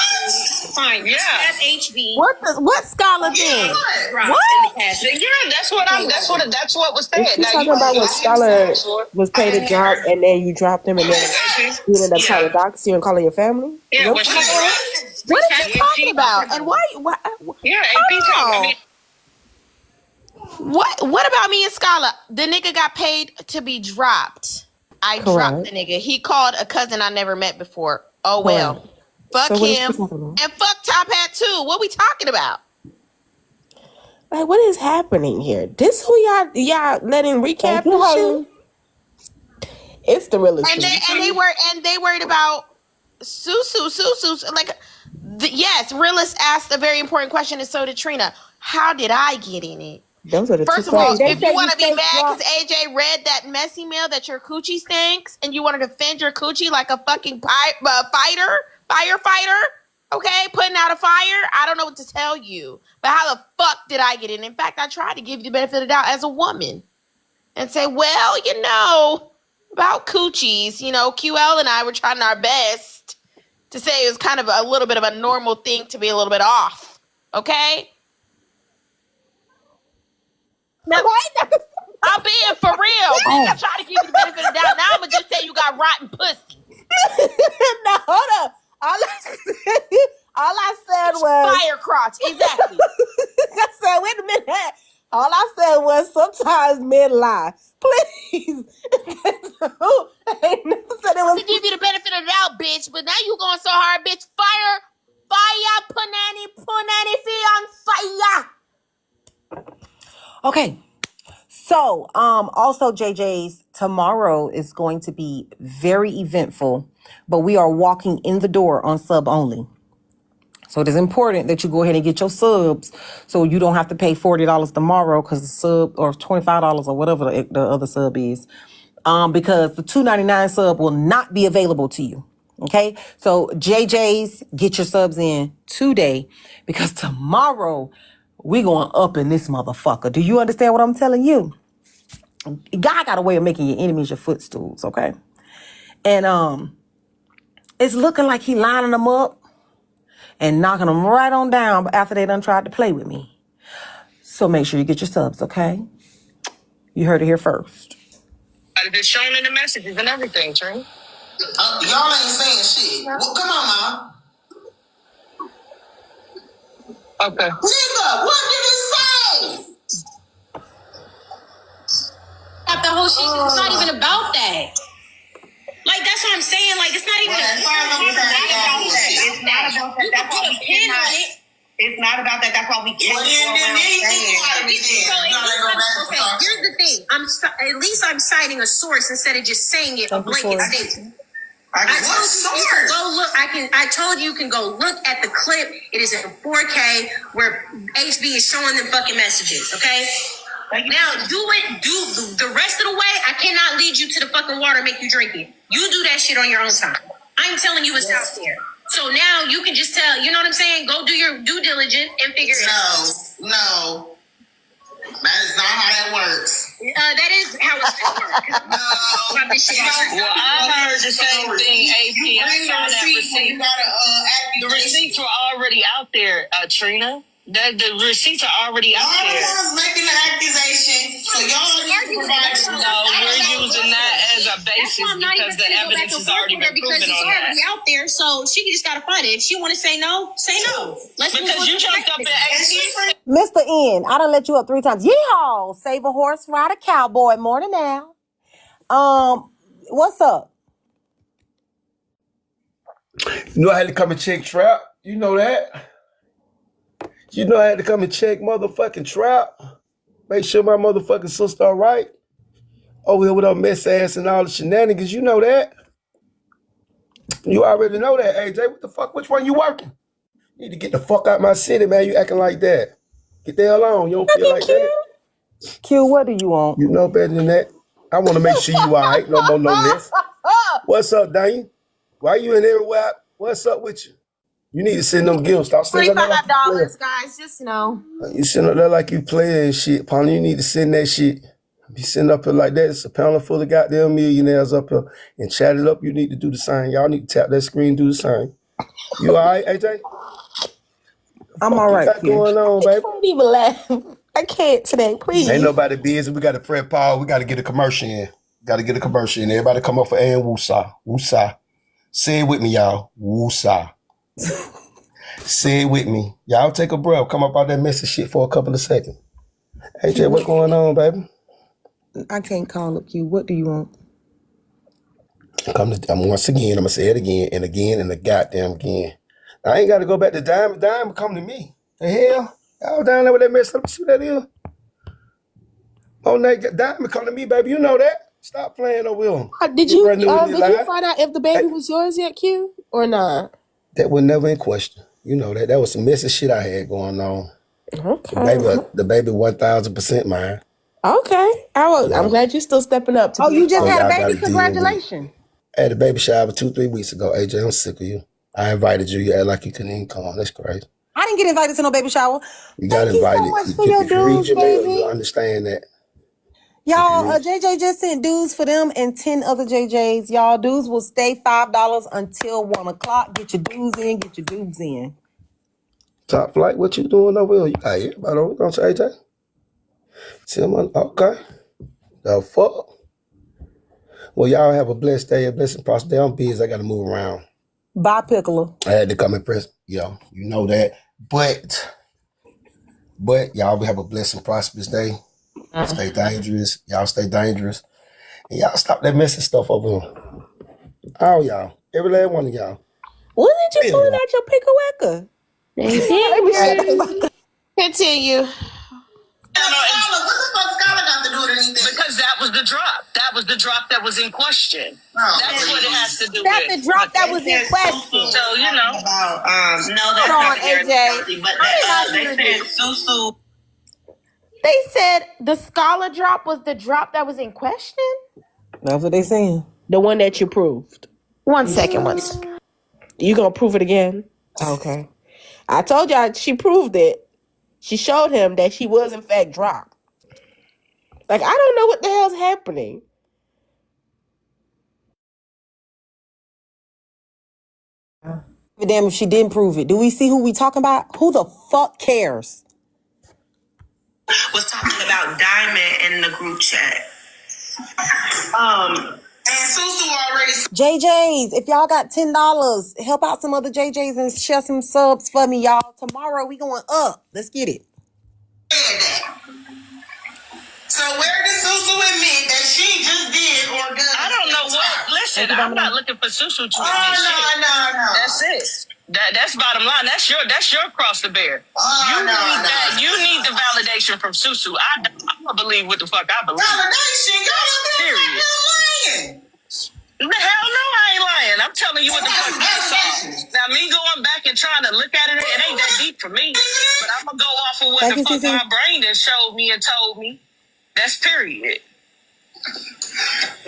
Fine. Yeah. HB. What scholar thing? What? Yeah, that's what was said. You talking about when Scholar was paid a job and then you dropped him and then you ended up calling docs you and calling your family? Yeah, What are you talking about? And why? Yeah, AP talking. What about me and Scholar? The nigga got paid to be dropped. I dropped the nigga. He called a cousin I never met before. Oh well. Fuck him. And fuck Top Hat too. What we talking about? Like, what is happening here? This who y'all letting recap this shit? It's the realest. And they worried about Susu. Like, yes, realist asked a very important question, and so did Trina. How did I get in it? Those are the two First of all, songs. if you want to be mad because AJ read that messy mail that your coochie stinks and you want to defend your coochie like a fucking firefighter, okay, putting out a fire, I don't know what to tell you. But how the fuck did I get in? In fact, I tried to give you the benefit of the doubt as a woman and say, well, you know, about coochies, you know, QL and I were trying our best to say it was kind of a little bit of a normal thing to be a little bit off, okay? No, I'm being for real. I try to give you the benefit of the doubt. Now I'm gonna just say you got rotten pussy. No, hold up. All I said was fire crotch. Exactly. I said, wait a minute. All I said was sometimes men lie. Please. I never said it was to give you the benefit of the doubt, bitch. But now you going so hard, bitch. Fire, punani fee on fire. Okay. So, also JJ's tomorrow is going to be very eventful, but we are walking in the door on sub only. So it is important that you go ahead and get your subs so you don't have to pay $40 tomorrow because the sub, or $25 or whatever the other sub is, because the $2.99 sub will not be available to you. Okay, so JJ's, get your subs in today because tomorrow we going up in this motherfucker. Do you understand what I'm telling you? God got a way of making your enemies your footstools, okay? And it's looking like he lining them up and knocking them right on down after they done tried to play with me. So make sure you get your subs, okay? You heard it here first. It's shown in the messages and everything, Trey. Y'all ain't saying shit. Well, come on, Mom. Okay. Nigga, what did he say? The whole shit, it's not even about that. Like, that's what I'm saying. Like, it's not even It's not about that. That's why we cannot. It's not about that. That's why we can't. Okay, here's the thing. At least I'm citing a source instead of just saying it a blanket statement. I told you can go look at the clip. It is in 4K where HB is showing them fucking messages. Okay. Now do the rest of the way. I cannot lead you to the fucking water and make you drink it. You do that shit on your own time. I'm telling you it's out there. So now you can just tell, you know what I'm saying? Go do your due diligence and figure it out. No. That is not how that works. That is how it's supposed to work. Well, I heard the same thing, AP. I saw that receipt. The receipts were already out there, Trina. The receipts are already out there. Y'all making an accusation, so y'all need to provide. No, we're using that as a basis because the evidence has already been proven on that. It's already out there, so she just gotta fight it. If she want to say no, say no. Because you jumped up at AP. Mr. N, I done let you up 3 times. Yeehaw! Save a horse, ride a cowboy. Morning now. What's up? You know I had to come and check Trap. You know that. You know I had to come and check motherfucking Trap. Make sure my motherfucking sister all right. Over here with her mess ass and all the shenanigans. You know that. You already know that, AJ. What the fuck? Which one you working? You need to get the fuck out my city, man. You acting like that. Get the hell on. You don't feel like that. Q, what do you want? You know better than that. I want to make sure you all right. No more, no less. What's up, Dane? Why you in everywhere? What's up with you? You need to send them gifts. Stop sending them like $25, guys. Just know. you send up there like you playing and shit, Paul. You need to send that shit. Be sitting up here like that. It's a panel full of goddamn millionaires up here and chat it up. You need to do the same. Y'all need to tap that screen, do the same. You all right, AJ? I'm all right. What's going on, baby? I can't even laugh. I can't today, please. Ain't nobody busy. We got to prep Paul. We got to get a commercial in. Everybody come up for A and Woosah. Woosah. Say it with me, y'all. Woosah. Say it with me. Y'all take a breath. Come up out that messy shit for a couple of seconds. AJ, what's going on, baby? I can't call up Q. What do you want? Once again, I'm going to say it again and again and the goddamn again. I ain't got to go back to Dime. Dime come to me. The hell? Y'all down there with that mess. Let me see what that is. Oh, that Dime come to me, baby. You know that. Stop playing over him. Did you find out if the baby was yours yet, Q, or not? That was never in question. You know that. That was some messy shit I had going on. Okay. The baby 1,000% mine. Okay. I'm glad you're still stepping up to Oh, be a you just So had father. a y'all baby? gotta deal with it. Congratulations. I had a baby shower 2-3 weeks ago. AJ, I'm sick of you. I invited you. You act like you couldn't even come. That's crazy. I didn't get invited to no baby shower. You got Thank you so invited. much for your If you read dues, your mail, you baby. understand that. If you Y'all, read, JJ just sent dues for them and 10 other JJs. Y'all, dues will stay $5 until 1 o'clock. Get your dues in, get your dues in. Top Flight, what you doing over here? You got everybody over there, AJ? Okay. The fuck? Well, y'all have a blessed day, a blessed prosperous day. I'm busy. I got to move around. Bye, Piccolo. I had to come and press. Yo, you know that. But y'all have a blessed and prosperous day. Stay dangerous. Y'all stay dangerous. And y'all stop that messing stuff over here. All y'all. Every last one of y'all. When did you pull out your pickle wecker? Let me shut the fuck up. Continue. What the fuck Scholar got to do with anything? Because that was the drop. That was the drop that was in question. That's what it has to do That's with. the drop that was in question. So, you know. About no, that's Hold on, not very AJ. healthy, but I did not they hear said this. Susu. They said the scholar drop was the drop that was in question? That's what they saying. The one that you proved. 1 second, 1 second. You gonna prove it again? Okay. I told y'all she proved it. She showed him that she was in fact dropped. Like, I don't know what the hell's happening. Damn if she didn't prove it. Do we see who we talking about? Who the fuck cares? Was talking about Diamond in the group chat. And Susu already JJs, if y'all got $10, help out some other JJs and share some subs for me, y'all. Tomorrow we going up. Let's get it. said that. So where does Susu admit that she just did or does? I don't know what. Listen, I'm not looking for Susu to admit shit. No. That's it. That's bottom line. That's your cross to bear. You need the validation from Susu. I'm gonna believe what the fuck I believe. Validation, Period. lying. The hell no, I ain't lying. I'm telling you what the fuck I saw. Now me going back and trying to look at it, it ain't that deep for me. But I'm gonna go off of what Thank the you, fuck Cece. my brain has showed me and told me. That's period.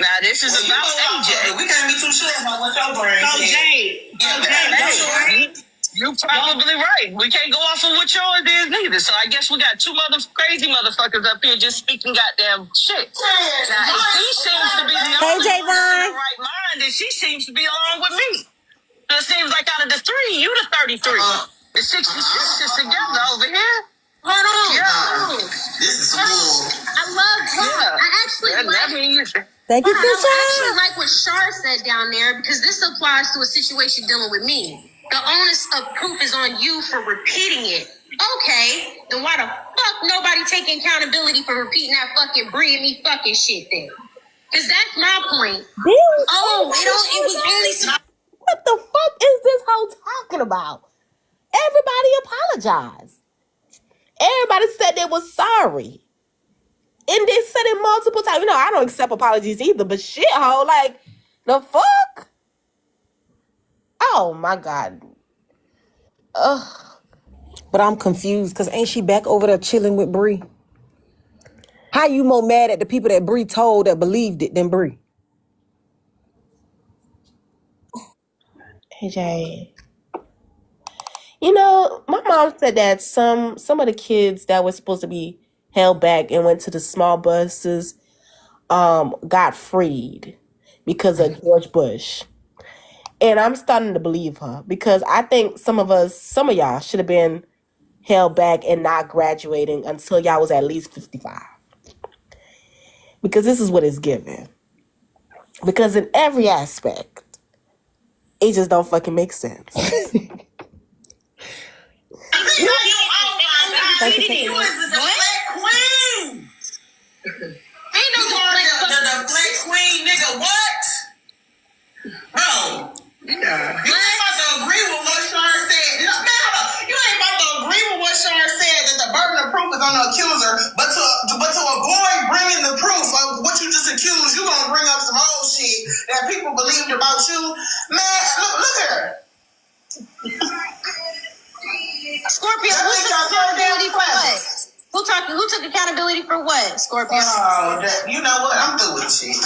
Now this is about AJ. We can't be too sure about what your brain said. Jay, you probably right. We can't go off of what yours is neither. So I guess we got two crazy motherfuckers up here just speaking goddamn shit. Now if he seems to be the only one that's in the right mind, then she seems to be along with me. So it seems like out of the three, you the 33. The 66 is together over here. Hold on. Yeah. This is cool. I love Trump. I actually Thank you, I actually Fisher. like what Shar said down there because this applies to a situation dealing with me. The onus of proof is on you for repeating it. Okay, then why the fuck nobody taking accountability for repeating that fucking Brie and me fucking shit then? Because that's my point. It was only... What the fuck is this hoe talking about? Everybody apologized. Everybody said they was sorry. And they said it multiple times. You know, I don't accept apologies either, but shit, hoe, like, the fuck? Oh, my God. Ugh. But I'm confused because ain't she back over there chilling with Bree? How you more mad at the people that Bree told that believed it than Bree? AJ. You know, my mom said that some of the kids that were supposed to be held back and went to the small buses got freed because of George Bush. And I'm starting to believe her because I think some of y'all should have been held back and not graduating until y'all was at least 55. Because this is what it's given. Because in every aspect, it just don't fucking make sense. You is the deflect queen. Ain't no The deflect queen, nigga. What? Bro. You ain't about to agree with what Shar said. No, man, hold on. You ain't about to agree with what Shar said that the burden of proof is on the accuser, but to avoid bringing the proof of what you just accused, you gonna bring up some old shit that people believed about you. Man, look here. Scorpio, what's the accountability for Who took accountability for what, Scorpio? Oh, you know what? I'm through with shit.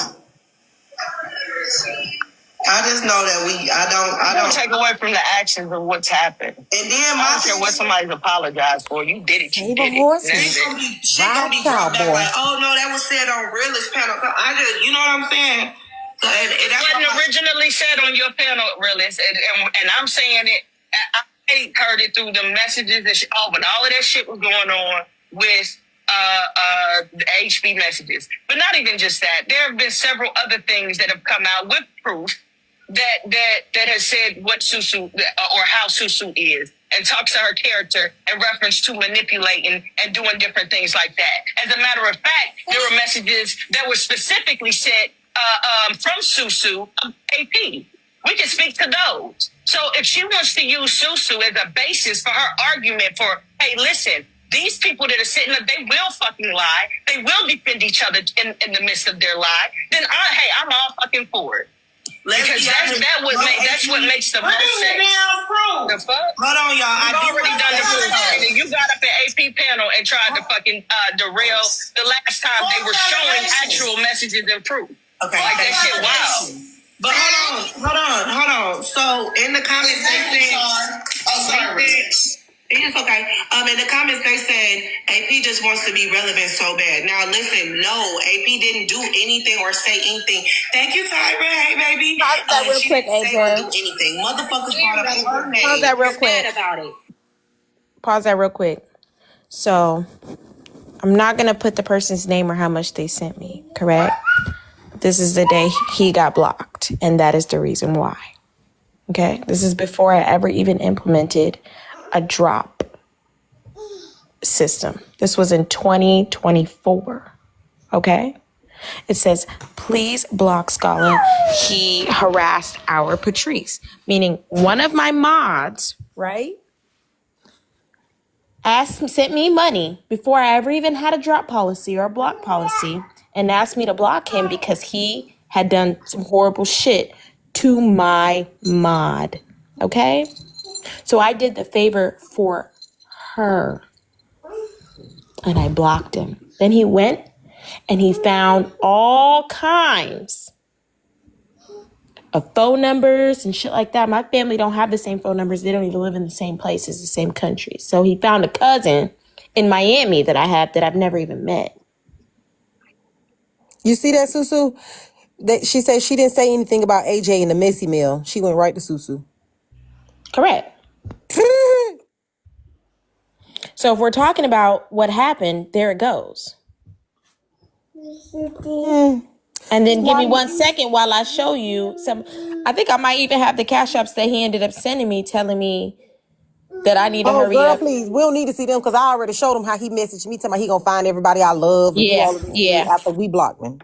I just know that I don't take away from the actions of what's happened. And then I don't care what somebody's apologized for. You did it. You did it. She gonna be brought back like, oh no, that was said on Realist panel. I just, you know what I'm saying? It wasn't originally said on your panel, Realist, and I'm saying it. I heard it through the messages that when all of that shit was going on with the HB messages. But not even just that. There have been several other things that have come out with proof that has said what Susu or how Susu is and talks to her character in reference to manipulating and doing different things like that. As a matter of fact, there were messages that were specifically said from Susu AP. We can speak to those. So if she wants to use Susu as a basis for her argument for, hey, listen, these people that are sitting there, they will fucking lie. They will defend each other in the midst of their lie. Then I'm all fucking for it. Because that's what makes the most sense. The fuck? Hold on, y'all. I've already done the proof. And then you got up at AP panel and tried to fucking derail the last time they were showing actual messages and proof. Okay. Like that shit, wow. But hold on. So in the comments it's okay. In the comments they said AP just wants to be relevant so bad. Now listen, no, AP didn't do anything or say anything. Thank you, Tyra. Hey, baby. Pause that real quick, AJ. Do anything. Motherfuckers brought up her name. Pause that real quick. Pause that real quick. So, I'm not gonna put the person's name or how much they sent me. Correct? This is the day he got blocked, and that is the reason why. Okay? This is before I ever even implemented a drop system. This was in 2024. Okay? It says, please block Scala. He harassed our Patrice. Meaning one of my mods, right? Sent me money before I ever even had a drop policy or a block policy and asked me to block him because he had done some horrible shit to my mod. Okay? So I did the favor for her. And I blocked him. Then he went and he found all kinds of phone numbers and shit like that. My family don't have the same phone numbers. They don't even live in the same places, the same country. So he found a cousin in Miami that I have that I've never even met. You see that, Susu? That she said she didn't say anything about AJ and the messy meal. She went right to Susu. Correct. So if we're talking about what happened, there it goes. And then give me 1 second while I show you some. I think I might even have the cash apps that he ended up sending me, telling me that I need to hurry up. Please, we don't need to see them because I already showed him how he messaged me, telling me he gonna find everybody I love. And do all of this shit after we blocked him.